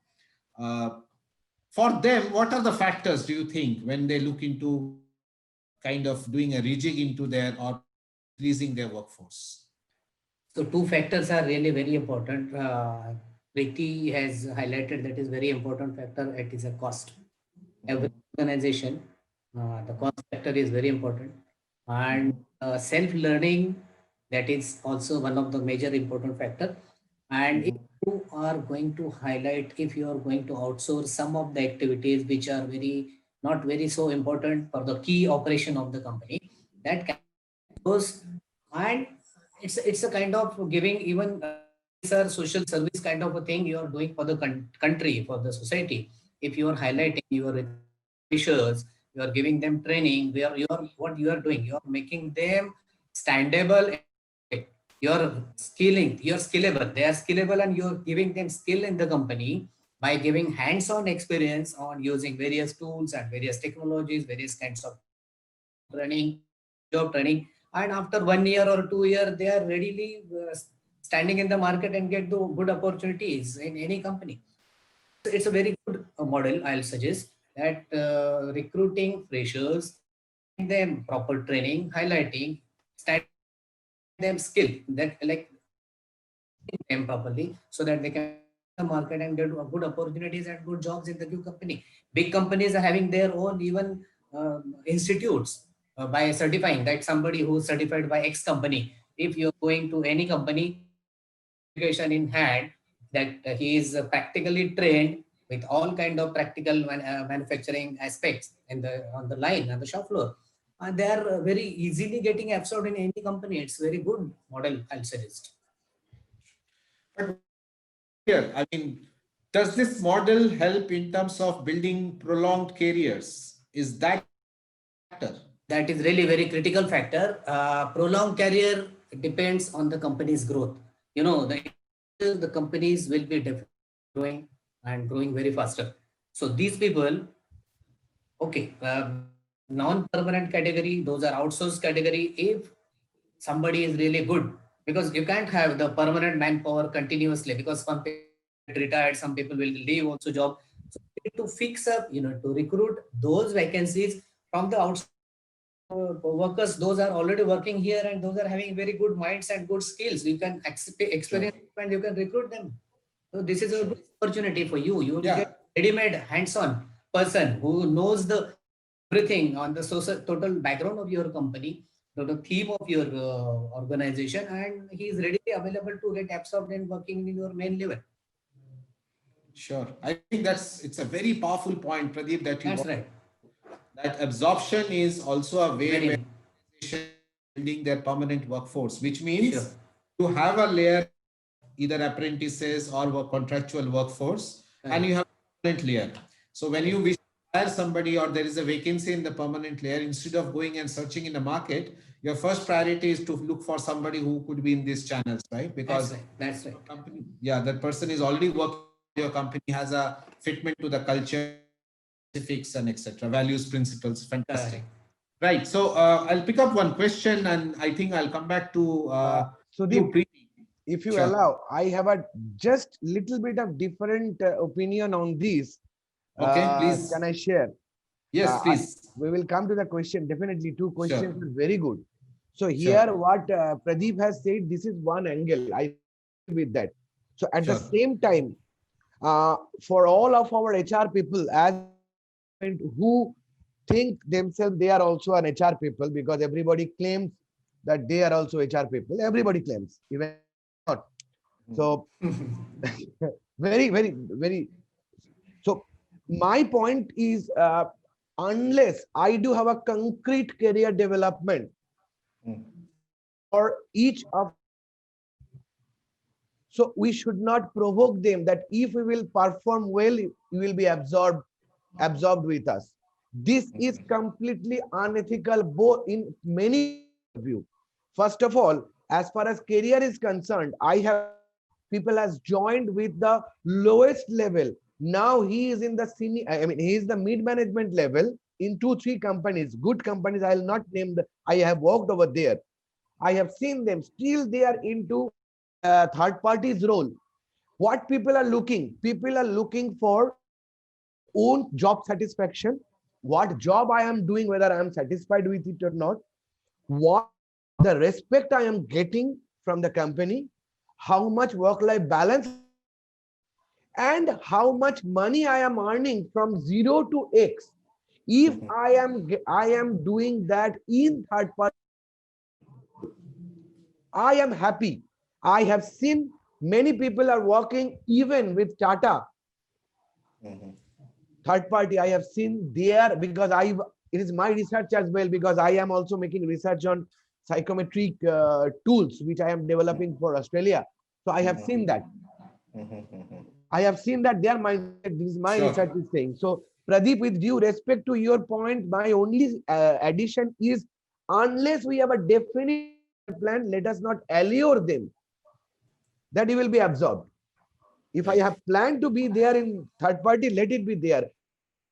For them, what are the factors, do you think, when they look into kind of doing a rejig into their or increasing their workforce? So two factors are really very important. Preeti has highlighted that is very important factor. It is a cost. Every organization, the cost factor is very important, and self-learning, that is also one of the major important factor. And if you are going to highlight, if you are going to outsource some of the activities which are not very so important for the key operation of the company, that can those, and it's a kind of giving even social service kind of a thing you are doing for the country, for the society. If you are highlighting your officials, you are giving them training, what you are doing, you are making them standable. You're skillable, they are skillable, and you're giving them skill in the company. by giving hands-on experience on using various tools and various technologies, various kinds of training, job training, and after 1 year or 2 year, they are readily standing in the market and get the good opportunities in any company. It's a very good model. I'll suggest that recruiting freshers, them proper training, highlighting, studying them skill that like them properly so that they can the market and get good opportunities and good jobs in the new company. Big companies are having their own even institutes by certifying that somebody who's certified by X company. If you're going to any company, education in hand, that he is practically trained with all kind of practical manufacturing aspects in the on the line on the shop floor, and they are very easily getting absorbed in any company. It's very good model, I'll suggest. But here, I mean, does this model help in terms of building prolonged careers? Is that a factor? That is really very critical factor. Prolonged career depends on the company's growth. You know, the companies will be definitely growing and growing very faster. So these people, okay, non-permanent category, those are outsourced category. If somebody is really good, because you can't have the permanent manpower continuously, because some people get retired, some people will leave also job. So you need to fix up, you know, to recruit those vacancies from the outside workers. Those are already working here and those are having very good minds and good skills. You can experience and you can recruit them. So this is a good opportunity for you. You will get ready-made hands-on person who knows the everything on the total background of your company, the theme of your organization, and he is readily available to get absorbed and working in your main level. Sure. I think it's a very powerful point, Pradeep, that you That's right. that absorption is also a way Very where building their permanent workforce, which means sure. you have a layer either apprentices or contractual workforce, and you have a permanent layer. So when you wish to hire somebody or there is a vacancy in the permanent layer, instead of going and searching in the market, your first priority is to look for somebody who could be in these channels, right? Because that's right. company, that person is already working. Your company has a fitment to the culture, specifics, and etc. Values, principles. Fantastic. Right. So I'll pick up one question, and I think I'll come back to Sudeep, if you Sure. allow, I have a just little bit of different opinion on this. Okay, please. Can I share? Yes, please. We will come to the question. Definitely, two questions Sure. are very good. So Sure. here, what Pradeep has said, this is one angle. I agree with that. So at the Sure. same time, for all of our HR people, as who think themselves they are also an HR people, because everybody claims that they are also HR people. Everybody claims, even not. So very, very, very. So my point is, unless I do have a concrete career development for each of, so we should not provoke them that if we will perform well, you will be absorbed with us. This is completely unethical, both in many view. First of all, as far as career is concerned, I have people has joined with the lowest level. Now he is in the senior, I mean, he is the mid management level in 2-3 companies, good companies. I will not name the, I have worked over there. I have seen them, still they are into third parties role. What people are looking? People are looking for own job satisfaction. What job I am doing, whether I am satisfied with it or not. What the respect I am getting from the company, how much work-life balance, and how much money I am earning from 0 to X. If I am doing that in third party, I am happy. I have seen many people are working even with Tata. Third party, I have seen there, because it is my research as well, because I am also making research on psychometric tools, which I am developing for Australia. So I have seen that. I have seen that their mindset, this is my research is saying. So Pradeep, with due respect to your point, my only addition is, unless we have a definite plan, let us not allure them that he will be absorbed. If I have planned to be there in third party, let it be there.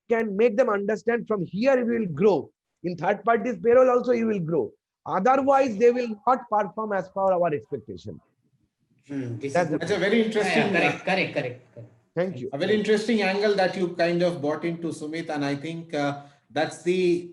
Can make them understand from here we will grow. In third party's payroll also you will grow. Otherwise, they will not perform as per our expectation. This is That's the good. That's a thing. very Yeah, interesting, correct. Thank you. a very interesting angle that you kind of brought into, Sumit, and I think that's the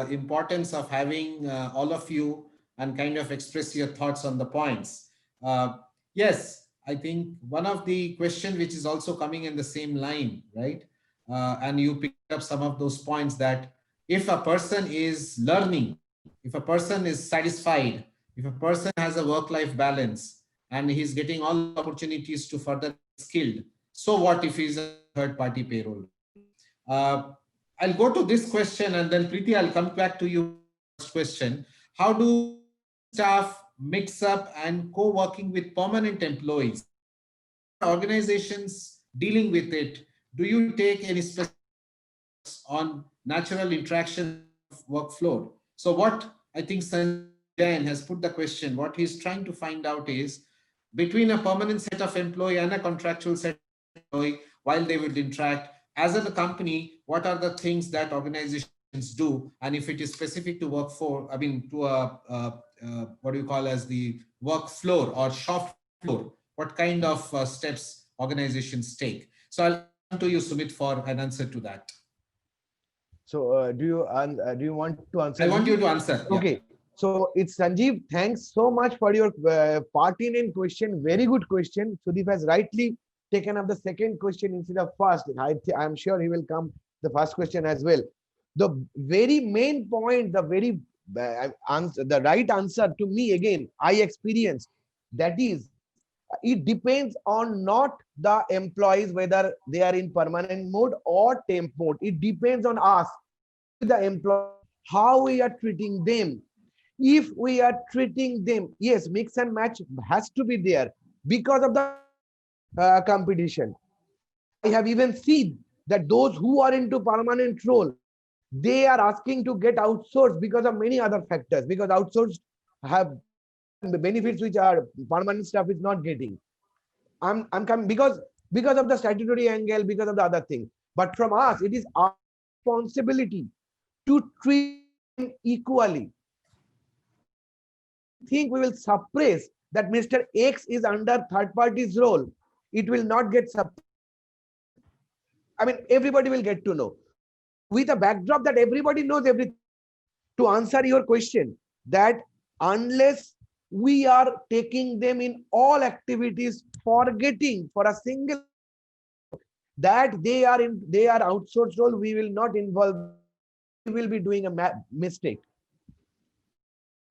importance of having all of you and kind of express your thoughts on the points. Uh, yes, I think one of the question which is also coming in the same line, right? And you picked up some of those points that if a person is learning, if a person is satisfied, if a person has a work-life balance, and he's getting all the opportunities to further skilled, so what if he's a third party payroll, right? I'll go to this question and then Preeti, I'll come back to you. First question: how do staff mix up and co-working with permanent employees? Organizations dealing with it? Do you take any specific on natural interaction of workflow? So what I think Sanjay Jain has put the question, what he's trying to find out is between a permanent set of employee and a contractual set of employee, while they will interact as a company, what are the things that organizations do? And if it is specific to work for, I mean, to what do you call as the work floor or shop floor, what kind of steps organizations take? So I'll come to you, Sumit, for an answer to that. So do you want to answer I want me? you to answer. Yeah. Okay. So it's Sanjeev. Thanks so much for your pertinent question. Very good question. Sudeep has rightly taken up the second question instead of first. I'm sure he will come the first question as well. The very main point, the very answer, the right answer to me again, I experienced that is it depends on not the employees whether they are in permanent mode or temp mode. It depends on us, the employees, how we are treating them. If we are treating them, yes, mix and match has to be there because of the competition. I have even seen that those who are into permanent role, they are asking to get outsourced because of many other factors, because outsourced have the benefits which are permanent staff is not getting. I'm coming because of the statutory angle, because of the other thing. But from us, it is our responsibility to treat them equally. Think we will suppress that Mr. X is under third party's role. It will not get suppressed. I mean, everybody will get to know. With a backdrop that everybody knows everything. To answer your question, that unless we are taking them in all activities, forgetting for a single that they are outsourced role, we will not involve. We will be doing a mistake.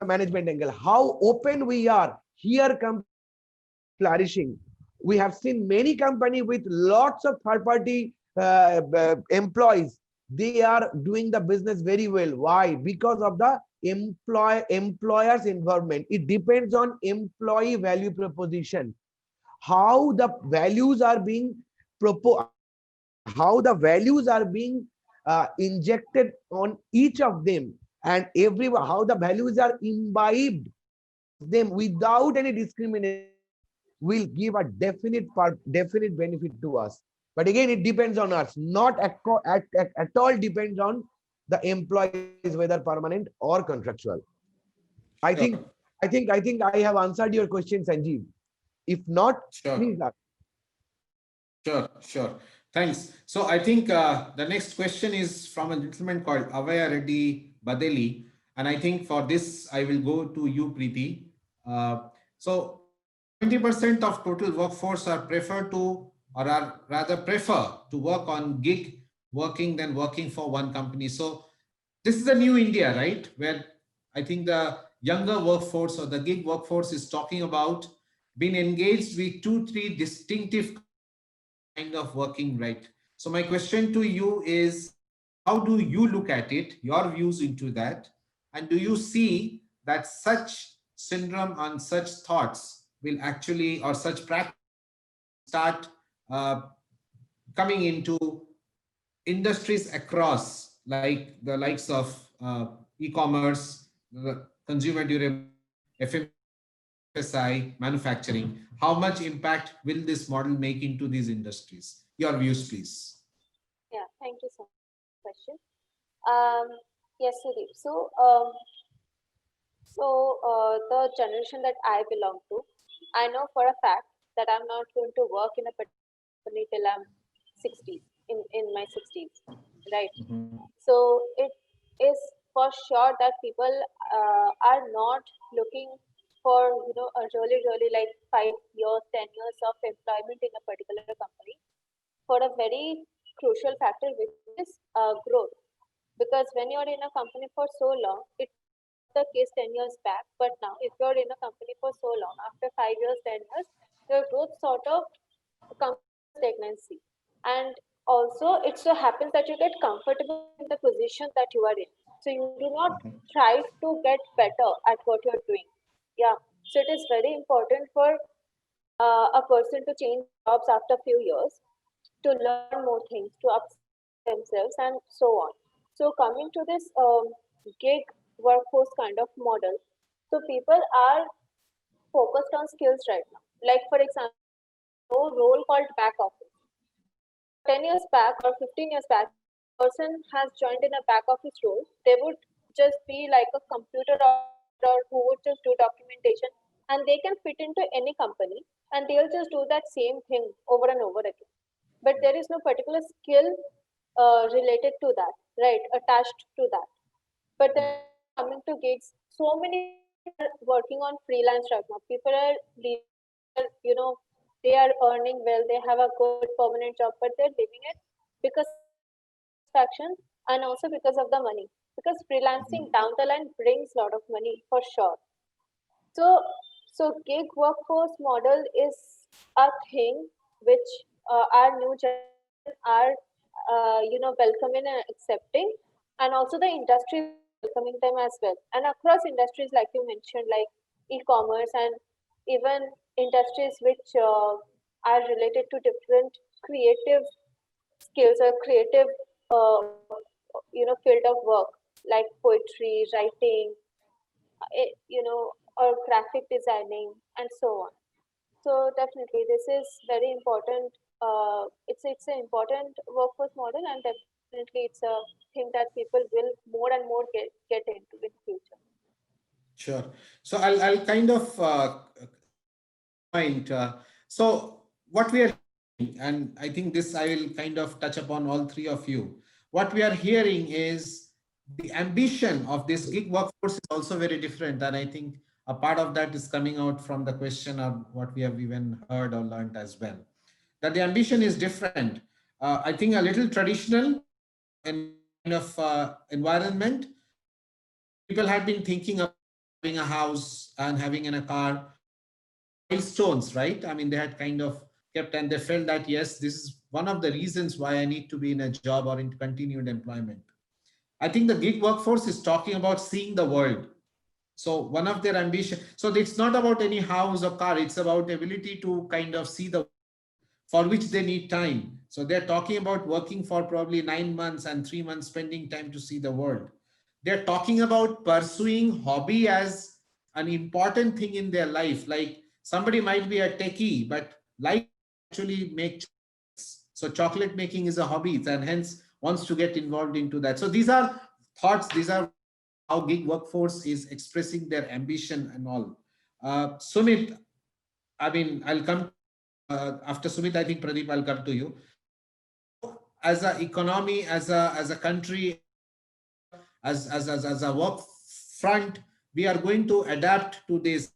Management angle, how open we are here comes flourishing. We have seen many companies with lots of third party employees. They are doing the business very well. Why? Because of the employer's involvement. It depends on employee value proposition. How the values are being proposed, how the values are being injected on each of them, and how the values are imbibed them without any discrimination will give a definite benefit to us. But again, it depends on us, not at all depends on the employees, whether permanent or contractual. I think Sure. I have answered your question, Sanjeev. If not, Sure. please ask. Sure. Thanks. So I think the next question is from a gentleman called Avaya Reddy Badeli. And I think for this, I will go to you, Preeti. So 20% of total workforce are prefer to, or are rather prefer to work on gig working than working for one company. So this is a new India, right? Where I think the younger workforce or the gig workforce is talking about being engaged with 2-3 distinctive kind of working, right? So my question to you is, how do you look at it, your views into that? And do you see that such syndrome and such thoughts will actually, or such practice start uh, coming into industries across, like the likes of e-commerce, the consumer durable, FM, FSI, manufacturing, how much impact will this model make into these industries? Your views, please. Yeah, thank you so much for the question. Um, yes, Sudeep. The generation that I belong to, I know for a fact that I'm not going to work in a particular company till I'm 60, in my 60s, right? So it is for sure that people are not looking for, a really like 5 years, 10 years of employment in a particular company for a very crucial factor, which is growth. Because when you're in a company for so long, it's the case 10 years back, but now if you're in a company for so long, after 5 years, 10 years, your growth sort of comes to stagnancy. And also, it so happens that you get comfortable in the position that you are in. So you do not try to get better at what you're doing. Yeah. So it is very important for a person to change jobs after a few years, to learn more things, to up themselves, and so on. So coming to this gig workforce kind of model, so people are focused on skills right now. Like for example, a role called back office. 10 years back or 15 years back, person has joined in a back office role. They would just be like a computer operator who would just do documentation, and they can fit into any company, and they'll just do that same thing over and over again. But there is no particular skill related to that, right? Attached to that. But then coming to gigs, so many are working on freelance right now. People are, you know, they are earning well, they have a good permanent job, but they're leaving it because satisfaction and also because of the money. Because freelancing down the line brings a lot of money for sure. So, so gig workforce model is a thing which our new generation are, welcoming and accepting, and also the industry is welcoming them as well. And across industries, like you mentioned, like e-commerce and even industries which are related to different creative skills or creative, field of work, like poetry, writing, or graphic designing and so on. So definitely, this is very important. It's an important workforce model, and definitely it's a thing that people will more and more get into in future. Sure. So I'll kind of point. So what we are hearing, and I think this I will kind of touch upon all three of you. What we are hearing is the ambition of this gig workforce is also very different, and I think a part of that is coming out from the question of what we have even heard or learned as well. That the ambition is different. I think a little traditional in kind of environment. People had been thinking of having a house and having in a car milestones, right? I mean, they had kind of kept and they felt that, yes, this is one of the reasons why I need to be in a job or in continued employment. I think the gig workforce is talking about seeing the world. So one of their ambition, so it's not about any house or car, it's about ability to kind of see the, for which they need time. So they're talking about working for probably 9 months and 3 months, spending time to see the world. They're talking about pursuing hobby as an important thing in their life. Like somebody might be a techie, but life actually makes. So chocolate making is a hobby and hence wants to get involved into that. So these are thoughts, these are how gig workforce is expressing their ambition and all. Sumit, I mean, I'll come after Sumit. I think Pradeep, I'll come to you. As an economy, as a country, as a work front, we are going to adapt to this.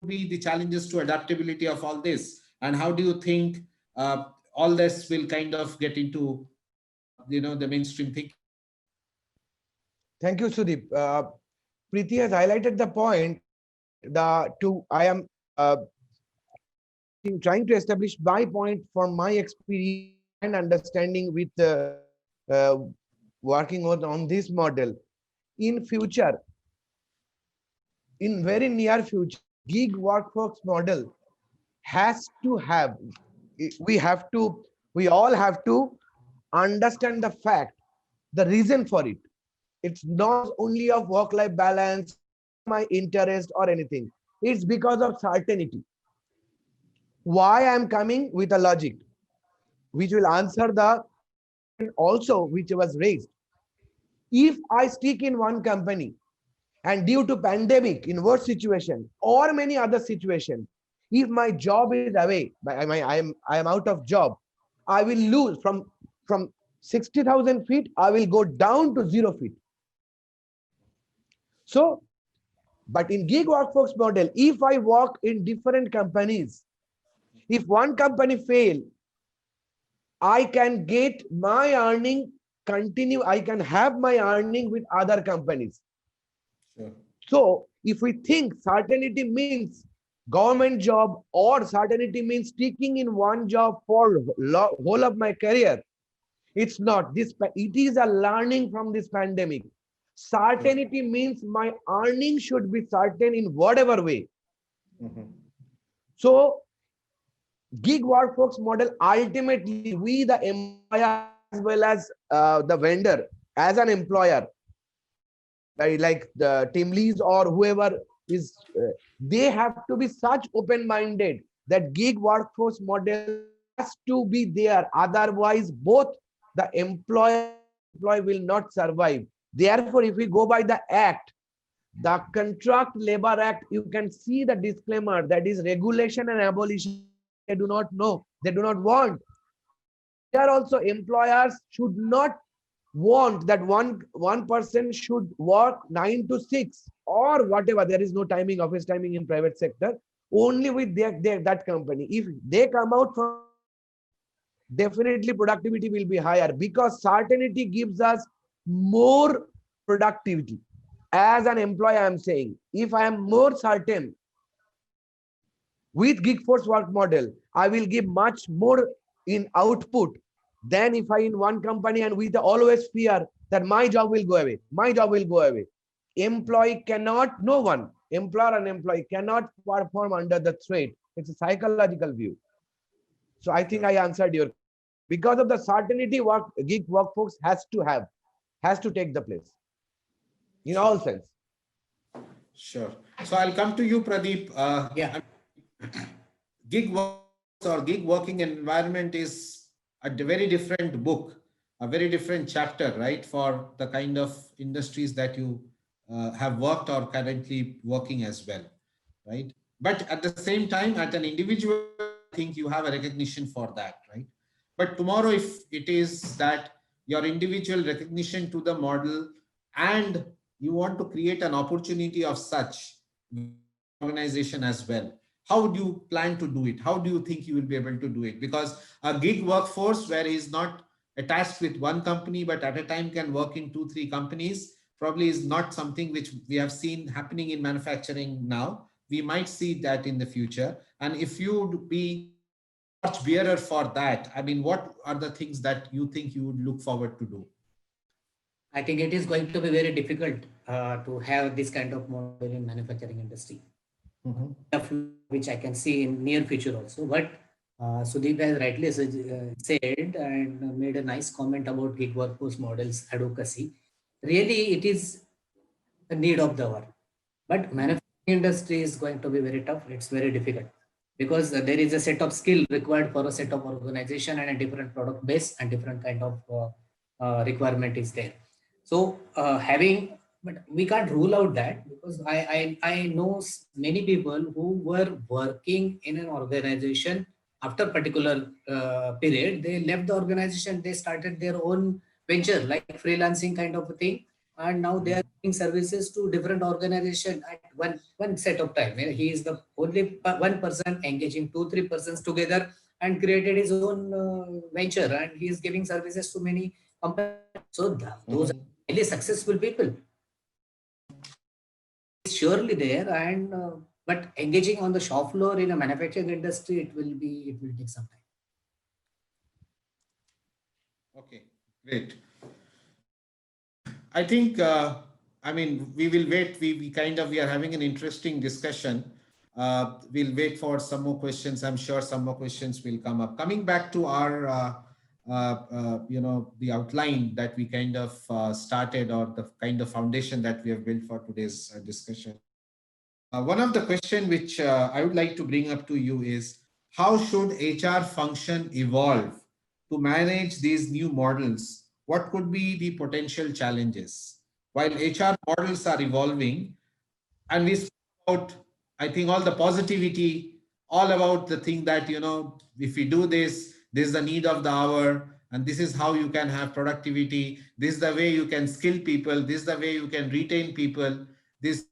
Be the challenges to adaptability of all this, and how do you think all this will kind of get into, the mainstream thinking? Thank you, Sudeep. Preeti has highlighted the point. I am trying to establish my point from my experience and understanding with uh, working on this model. In future, in very near future, gig workforce model has to have. We have to. We all have to understand the fact, the reason for it. It's not only of work-life balance, my interest or anything. It's because of certainty. Why I'm coming with a logic, which will answer the also which was raised. If I stick in one company and due to pandemic, in worse situation or many other situation, if my job is away, I am out of job, I will lose from 60,000 feet, I will go down to 0 feet. So, but in gig workforce model, if I work in different companies, if one company fail, I can get my earning continue. I can have my earning with other companies. Sure. So if we think certainty means government job or certainty means sticking in one job for whole of my career, it's not. It is a learning from this pandemic. Certainty means my earning should be certain in whatever way. Mhm. So gig workforce model, ultimately we the employer as well as the vendor as an employer, like the team leads or whoever is, they have to be such open-minded that gig workforce model has to be there. Otherwise, both the employer employee will not survive. Therefore, if we go by the act, the Contract Labor Act, you can see the disclaimer that is regulation and abolition. They do not know, they do not want. Here also, employers should not want that one person should work 9 to 6 or whatever. There is no timing, office timing in private sector, only with that company. If they come out from, definitely productivity will be higher because certainty gives us more productivity. As an employee, I am saying, if I am more certain with gig force work model, I will give much more in output than if I in one company and with always fear that my job will go away. My job will go away. Employee cannot, no one, employer and employee cannot perform under the threat. It's a psychological view. So I think I answered your, because of the certainty work gig workforce has to take the place in all sense. Sure. So I'll come to you, Pradeep. Yeah. Gig work or gig working environment is a very different book, a very different chapter, right? For the kind of industries that you have worked or currently working as well, right? But at the same time, at an individual, I think you have a recognition for that, right? But tomorrow, if it is that your individual recognition to the model and you want to create an opportunity of such organization as well, how do you plan to do it? How do you think you will be able to do it? Because a gig workforce where he's not attached with one company but at a time can work in 2 3 companies probably is not something which we have seen happening in manufacturing now. We might see that in the future. And if you would be torch bearer for that, I mean, what are the things that you think you would look forward to do? I think it is going to be very difficult to have this kind of model in manufacturing industry, Mhm. which I can see in near future also. But Sudeep has rightly said and made a nice comment about gig workforce models advocacy. Really, it is a need of the hour. But manufacturing industry is going to be very tough. It's very difficult because there is a set of skill required for a set of organization and a different product base and different kind of requirement is there. So but we can't rule out that because I know many people who were working in an organization after particular period. They left the organization. They started their own venture like freelancing kind of a thing, and now they are giving services to different organization at one set of time. He is the only one person engaging 2 3 persons together and created his own venture, and he is giving services to many companies. So those are Mhm. highly successful people, surely there. And but engaging on the shop floor in a manufacturing industry, it will take some time. Okay, great. I think, I mean, we will wait. We are having an interesting discussion. We'll wait for some more questions. I'm sure some more questions will come up. Coming back to our, the outline that we kind of started or the kind of foundation that we have built for today's discussion. One of the question which I would like to bring up to you is how should HR function evolve to manage these new models? What could be the potential challenges? While HR models are evolving, and we spoke about, I think, all the positivity, all about the thing that, if we do this, this is the need of the hour, and this is how you can have productivity. This is the way you can skill people. This is the way you can retain people. This is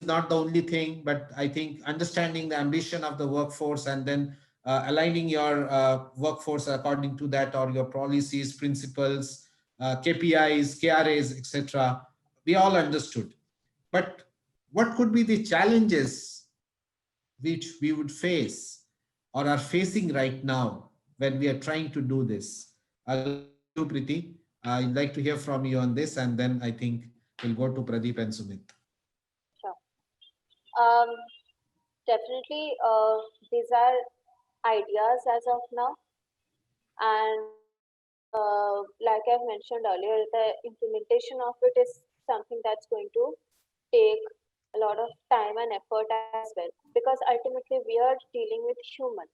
not the only thing, but I think understanding the ambition of the workforce and then aligning your workforce according to that, or your policies, principles, KPIs, KRAs, etc. We all understood. But what could be the challenges which we would face or are facing right now when we are trying to do this? I'll do Preeti. I'd like to hear from you on this, and then I think we'll go to Pradeep and Sumit. Sure. Um, Definitely, these are ideas as of now, and like I've mentioned earlier, the implementation of it is something that's going to take a lot of time and effort as well, because ultimately we are dealing with humans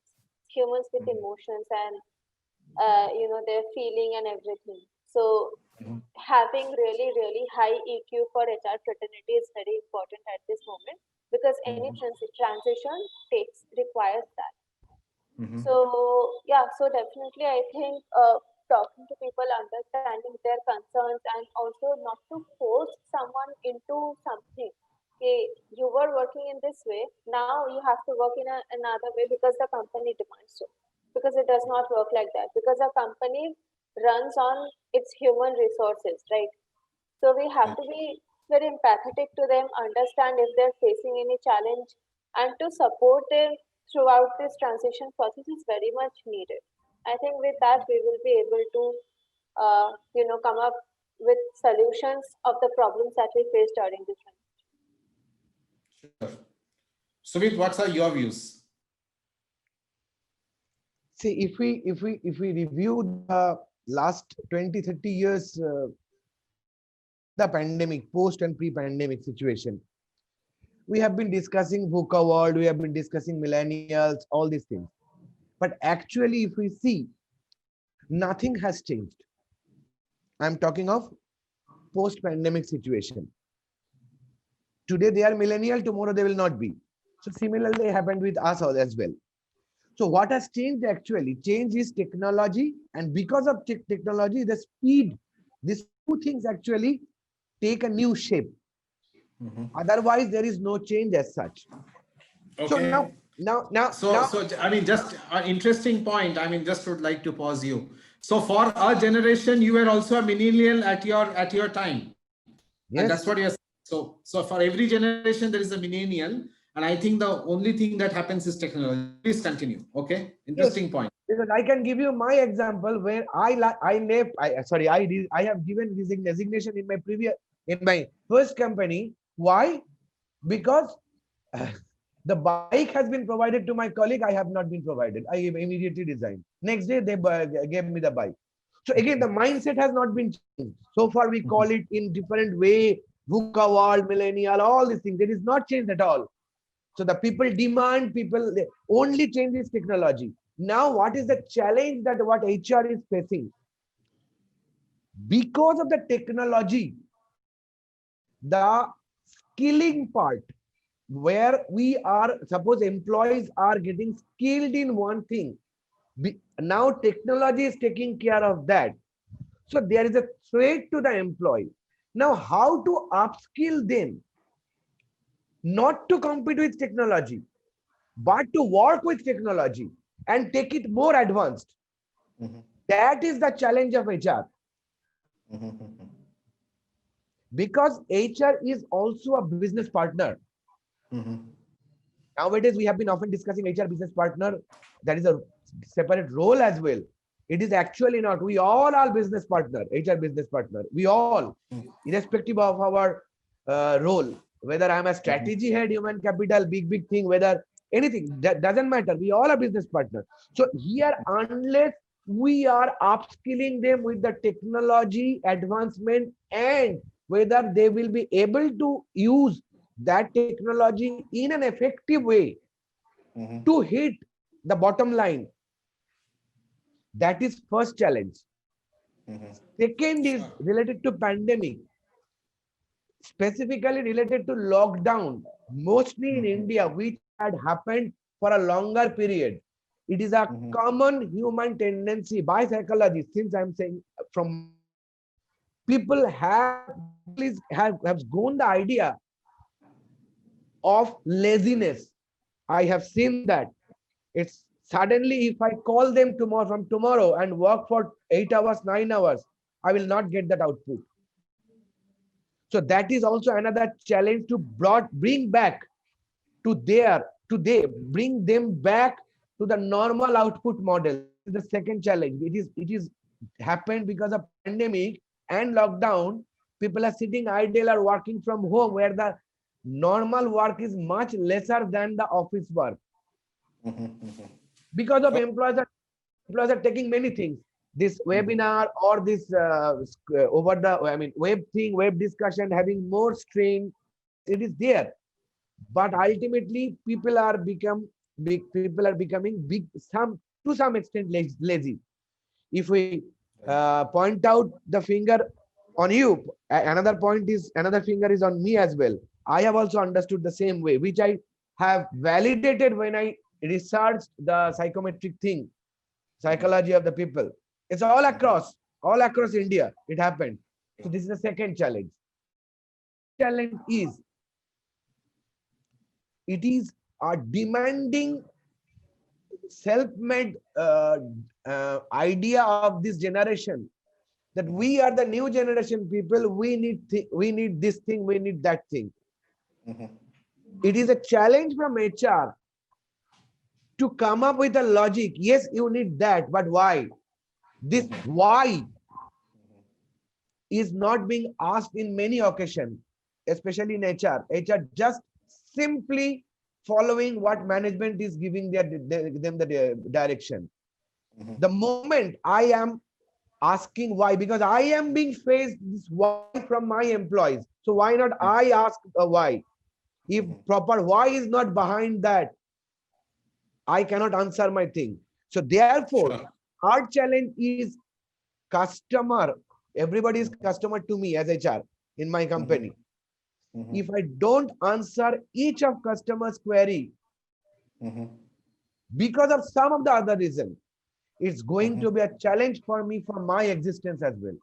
with emotions and their feeling and everything. So having really high EQ for HR fraternity is very important at this moment, because any transition requires that. So yeah, so definitely I think talking to people, understanding their concerns, and also not to force someone into something. Okay, you were working in this way, now you have to work in another way because the company demands so. Because it does not work like that. Because a company runs on its human resources, right? So we have to be very empathetic to them, understand if they're facing any challenge, and to support them throughout this transition process is very much needed. I think with that we will be able to, come up with solutions of the problems that we face during this transition. Sure. Sumit, what are your views? See, if we review the last 20-30 years, the pandemic, post and pre-pandemic situation, we have been discussing VUCA world, we have been discussing millennials, all these things. But actually, if we see, nothing has changed. I'm talking of post-pandemic situation. Today they are millennial, tomorrow they will not be. So similarly happened with us as well. So what has changed actually? Change is technology, and because of technology, the speed, these two things actually take a new shape. Otherwise, there is no change as such. Okay. So now, So I mean, just an interesting point. I mean, just would like to pause you. So for our generation, you were also a millennial at your time, yes, and that's what you're saying. So for every generation, there is a millennial, and I think the only thing that happens is technology. Please continue. Okay, interesting point. Because I can give you my example where I have given resignation in my first company. Why? Because the bike has been provided to my colleague, I have not been provided. I immediately resigned. Next day they gave me the bike. So again, the mindset has not been changed. So far we call it in different way, VUCA world, millennial, all these things. It is not changed at all. So the people demand, only change is technology. Now, what is the challenge that what HR is facing? Because of the technology, the skilling part, where we are, suppose employees are getting skilled in one thing. Now technology is taking care of that. So there is a threat to the employee. Now, how to upskill them? Not to compete with technology, but to work with technology and take it more advanced. That is the challenge of HR. Because HR is also a business partner. Nowadays, we have been often discussing HR business partner. That is a separate role as well. It is actually not. We all are business partner, HR business partner. We all, irrespective of our role, whether I'm a strategy head, human capital, big thing, whether anything, that doesn't matter. We all are business partner. So here, unless we are upskilling them with the technology advancement and whether they will be able to use that technology in an effective way Mhm. to hit the bottom line. That is first challenge. Mhm. Second is Sure. related to pandemic, specifically related to lockdown, mostly in Mhm. India, which had happened for a longer period. It is a Mhm. common human tendency by psychology, since I'm saying from my side, have gone the idea of laziness. I have seen that. It's suddenly, if I call them tomorrow from tomorrow and work for 8 hours, 9 hours, I will not get that output. So that is also another challenge to bring back to bring them back to the normal output model. This is the second challenge. It is happened because of pandemic and lockdown. People are sitting idle or working from home, where the normal work is much lesser than the office work. Mhm. Mhm. Because of employees are taking many things, this Mhm. webinar or this over the, I mean, web discussion having more strain. Yes, it is there, but ultimately people are becoming big, some to some extent lazy. If we point out the finger on you, another point is, another finger is on me as well. I have also understood the same way, which I have validated when I researched the psychometric thing, Mhm. psychology of the people. It's all across India. It happened. So this is the second challenge. Third challenge is, it is a demanding self-made idea of this generation, that Mhm. we are the new generation people. We need this thing. We need that thing. Mhm. It is a challenge from HR to come up with a logic. Yes, you need that, but why? This Mhm. why is not being asked in many occasions, especially in HR. HR just simply following what management is giving them the direction. Mhm. The moment I am asking why, because I am being faced this why from my employees, so why not I ask why? If Mhm. proper why is not behind that, I cannot answer my thing. So therefore, Sure. our challenge is customer. Everybody is customer to me as HR in my Mhm. company. Mhm. If I don't answer each of customers' query Mhm. because of some of the other reason, it's going Mhm. to be a challenge for me for my existence as well.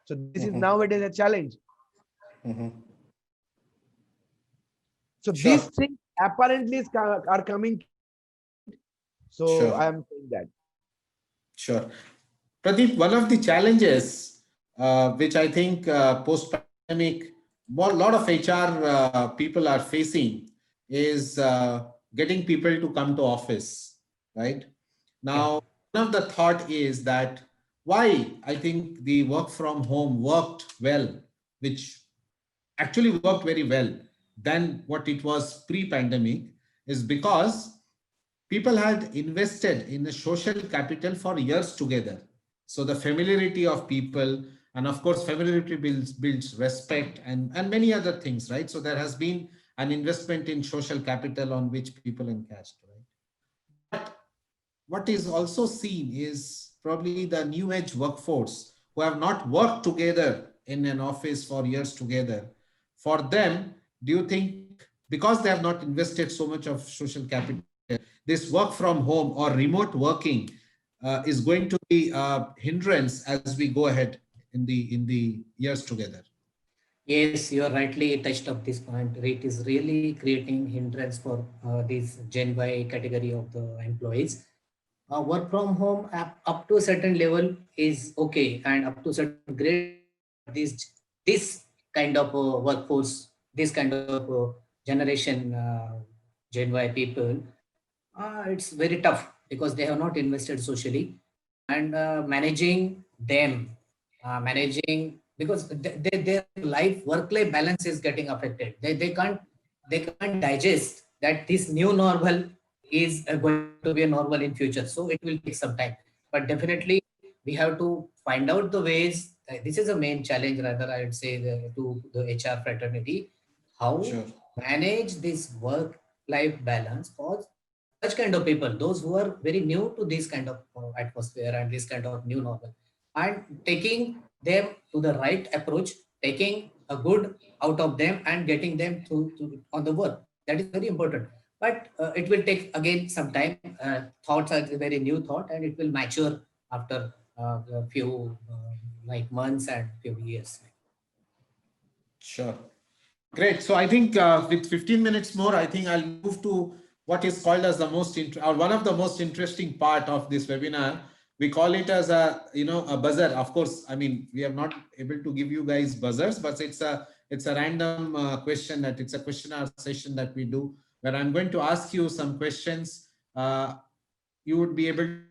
So this is Mhm. nowadays a challenge. Mhm. So these Sure. things apparently are coming to my mind. So Sure. I am saying that. Sure. Pradeep, one of the challenges which I think post-pandemic, a lot of HR people are facing is getting people to come to office, right? Yeah. Now, one of the thought is that why I think the work from home worked well, which actually worked very well than what it was pre-pandemic, is because people had invested in the social capital for years together. So the familiarity of people, and of course, familiarity builds respect and many other things, right? So there has been an investment in social capital on which people encashed, right? But what is also seen is probably the new age workforce who have not worked together in an office for years together. For them, do you think because they have not invested so much of social capital, this work from home or remote working is going to be a hindrance as we go ahead in the years together? Yes, you are rightly touched up this point. It is really creating hindrance for this Gen Y category of the employees. Work from home up to a certain level is okay, and up to a certain grade is okay. But this kind of workforce, this kind of generation Gen Y people, it's very tough because they have not invested socially, and managing them, managing, because their life work life balance is getting affected. They can't digest that this new normal is going to be a normal in future, so it will take some time. But definitely we have to find out the ways. This is a main challenge, rather I would say, to the HR fraternity, how Sure. manage this work-life balance for such kind of people, those who are very new to this kind of atmosphere and this kind of new normal, and taking them to the right approach, taking a good out of them and getting them to on the work. That is very important. But it will take again some time. Thoughts are very new thought, and it will mature after a few like months and few years. Sure. Great. So I think with 15 minutes more, I think I'll move to what is called as the or one of the most interesting part of this webinar. We call it as a buzzer. Of course, I mean, we are not able to give you guys buzzers, but it's a random question, that it's a questionnaire session that we do, where I'm going to ask you some questions. You would be able to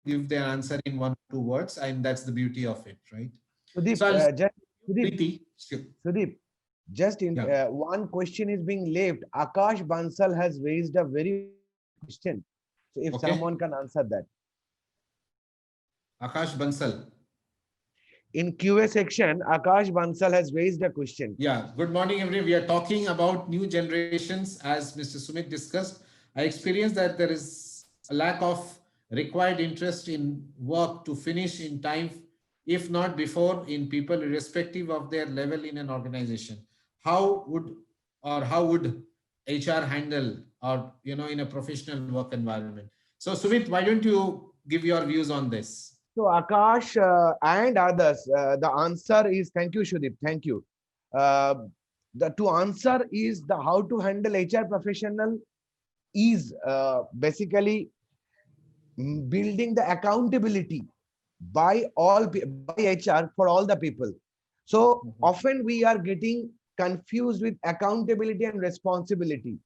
give the answer in 1 or 2 words, and that's the beauty of it, right? Sudeep, So I'll Sudeep, Preeti. Sure. Sudeep, just in Yeah. one question is being left. Akash Bansal has raised a very question. So if Okay. someone can answer that. Akash Bansal. In QA section, Akash Bansal has raised a question. Yeah, good morning, everyone. We are talking about new generations, as Mr. Sumit discussed. I experienced that there is a lack of required interest in work to finish in time, if not before, in people, irrespective of their level in an organization. How would HR handle, or in a professional work environment? So, Sumit, why don't you give your views on this? So Akash and others, the answer is, thank you, Shudip. Thank you. The to answer is the how to handle HR professional is basically building the accountability by HR for all the people. So often we are getting confused with accountability and responsibility.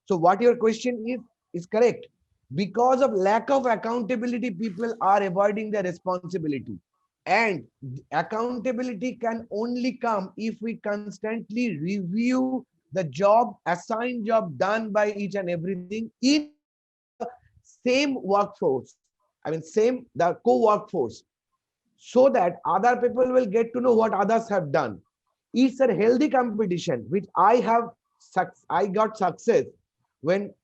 So what your question is correct. Because of lack of accountability, people are avoiding their responsibility. And accountability can only come if we constantly review the assigned job done by each and everything in same workforce. I mean, the co-workforce, so that other people will get to know what others have done. It's a healthy competition, which I got success when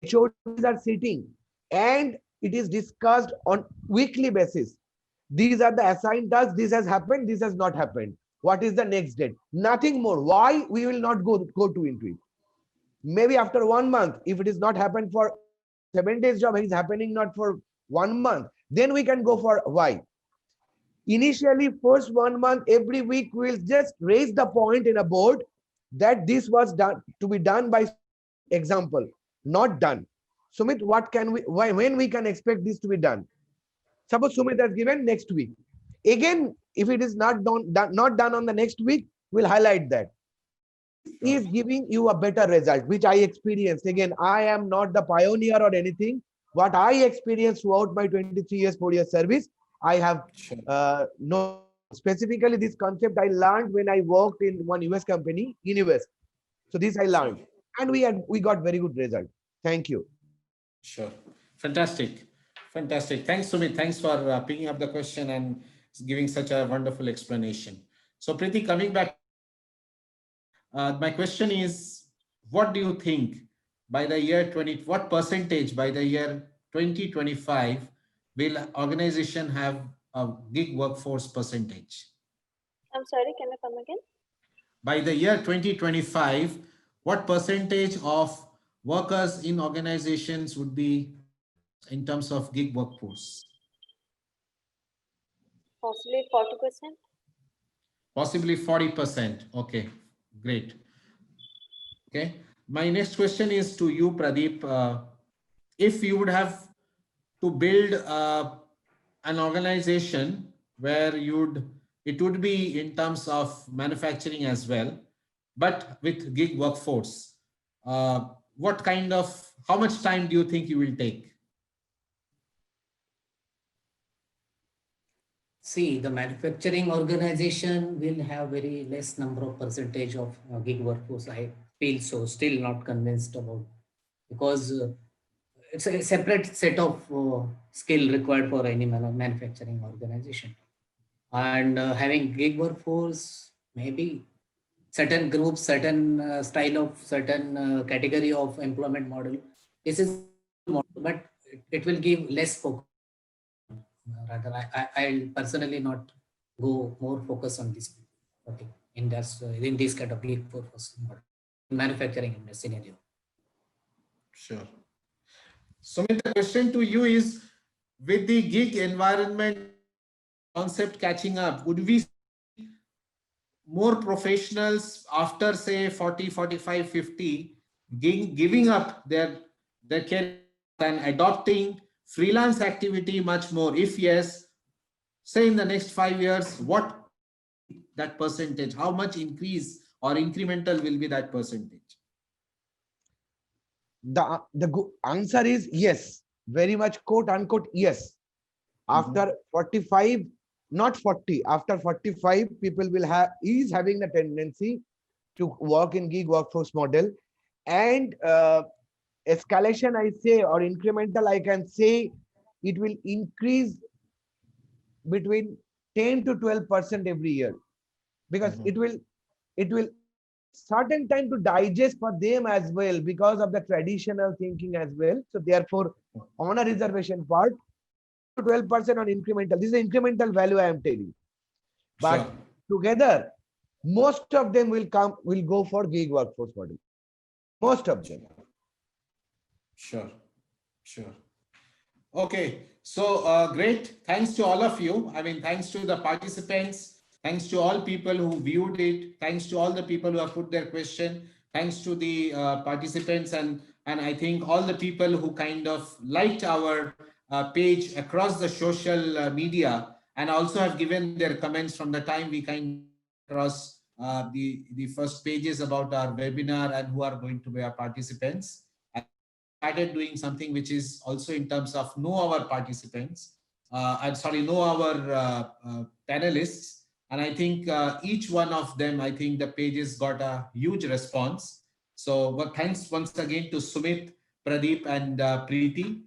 HODs are sitting and it is discussed on weekly basis. These are the assigned tasks. This has happened. This has not happened. What is the next date? Nothing more. Why we will not go to into it? Maybe after 1 month, if it is not happened for 7 days job, it is happening not for 1 month, then we can go for why. Initially, first 1 month, every week we'll just raise the point in a board that this was done to be done by example, not done. Sumit, when we can expect this to be done? Suppose Sumit has given next week. Again, if it is not done on the next week, we'll highlight that. Is giving you a better result, which I experienced. Again, I am not the pioneer or anything. What I experienced throughout my 23 years, 4 years service, I have no specifically this concept I learned when I worked in one US company in US. So this I learned, and we got very good result. Thank you. Sure. Fantastic. Fantastic. Thanks, Sumit. Thanks for picking up the question and giving such a wonderful explanation. So, Preeti, coming back, my question is, what do you think by the year what percentage by the year 2025 will organization have a gig workforce percentage? I'm sorry, can I come again? By the year 2025, what percentage of workers in organizations would be in terms of gig workforce? Possibly 40%. Possibly 40%. Okay, great. Okay, my next question is to you, Pradeep. If you would have to build an organization where it would be in terms of manufacturing as well, but with gig workforce, how much time do you think you will take? See, the manufacturing organization will have very less number of percentage of gig workforce. I feel so. Still not convinced about, because it's a separate set of skill required for any manufacturing organization. And having gig workforce, maybe certain groups, certain style of certain category of employment model. This is model, but it will give less focus. Rather, I'll personally not go more focus on this topic in this kind of Gig 4 model, manufacturing in the scenario. Sure. Sumit, the question to you is, with the gig environment concept catching up, would we see more professionals after say 40, 45, 50 giving up their career and adopting freelance activity much more? If yes, say in the next 5 years, what that percentage, how much increase or incremental will be that percentage? The answer is yes, very much quote unquote yes. After 45, not 40, after 45, people will is having the tendency to work in gig workforce model, and escalation, I say, or incremental, I can say, it will increase between 10 to 12% every year, because it will certain time to digest for them as well, because of the traditional thinking as well. So therefore, on a reservation part, 12% on incremental. This is the incremental value I am telling. But Sure. together, most of them will go for gig workforce model. Most of them. Sure. Sure. Okay. So great. Thanks to all of you. I mean, thanks to the participants. Thanks to all people who viewed it. Thanks to all the people who have put their question. Thanks to the participants and I think all the people who kind of liked our page across the social media and also have given their comments from the time we kind of across the first pages about our webinar and who are going to be our participants. Started doing something which is also in terms of know our participants, know our panelists. And I think each one of them, I think the pages got a huge response. So thanks once again to Sumit, Pradeep and Preeti.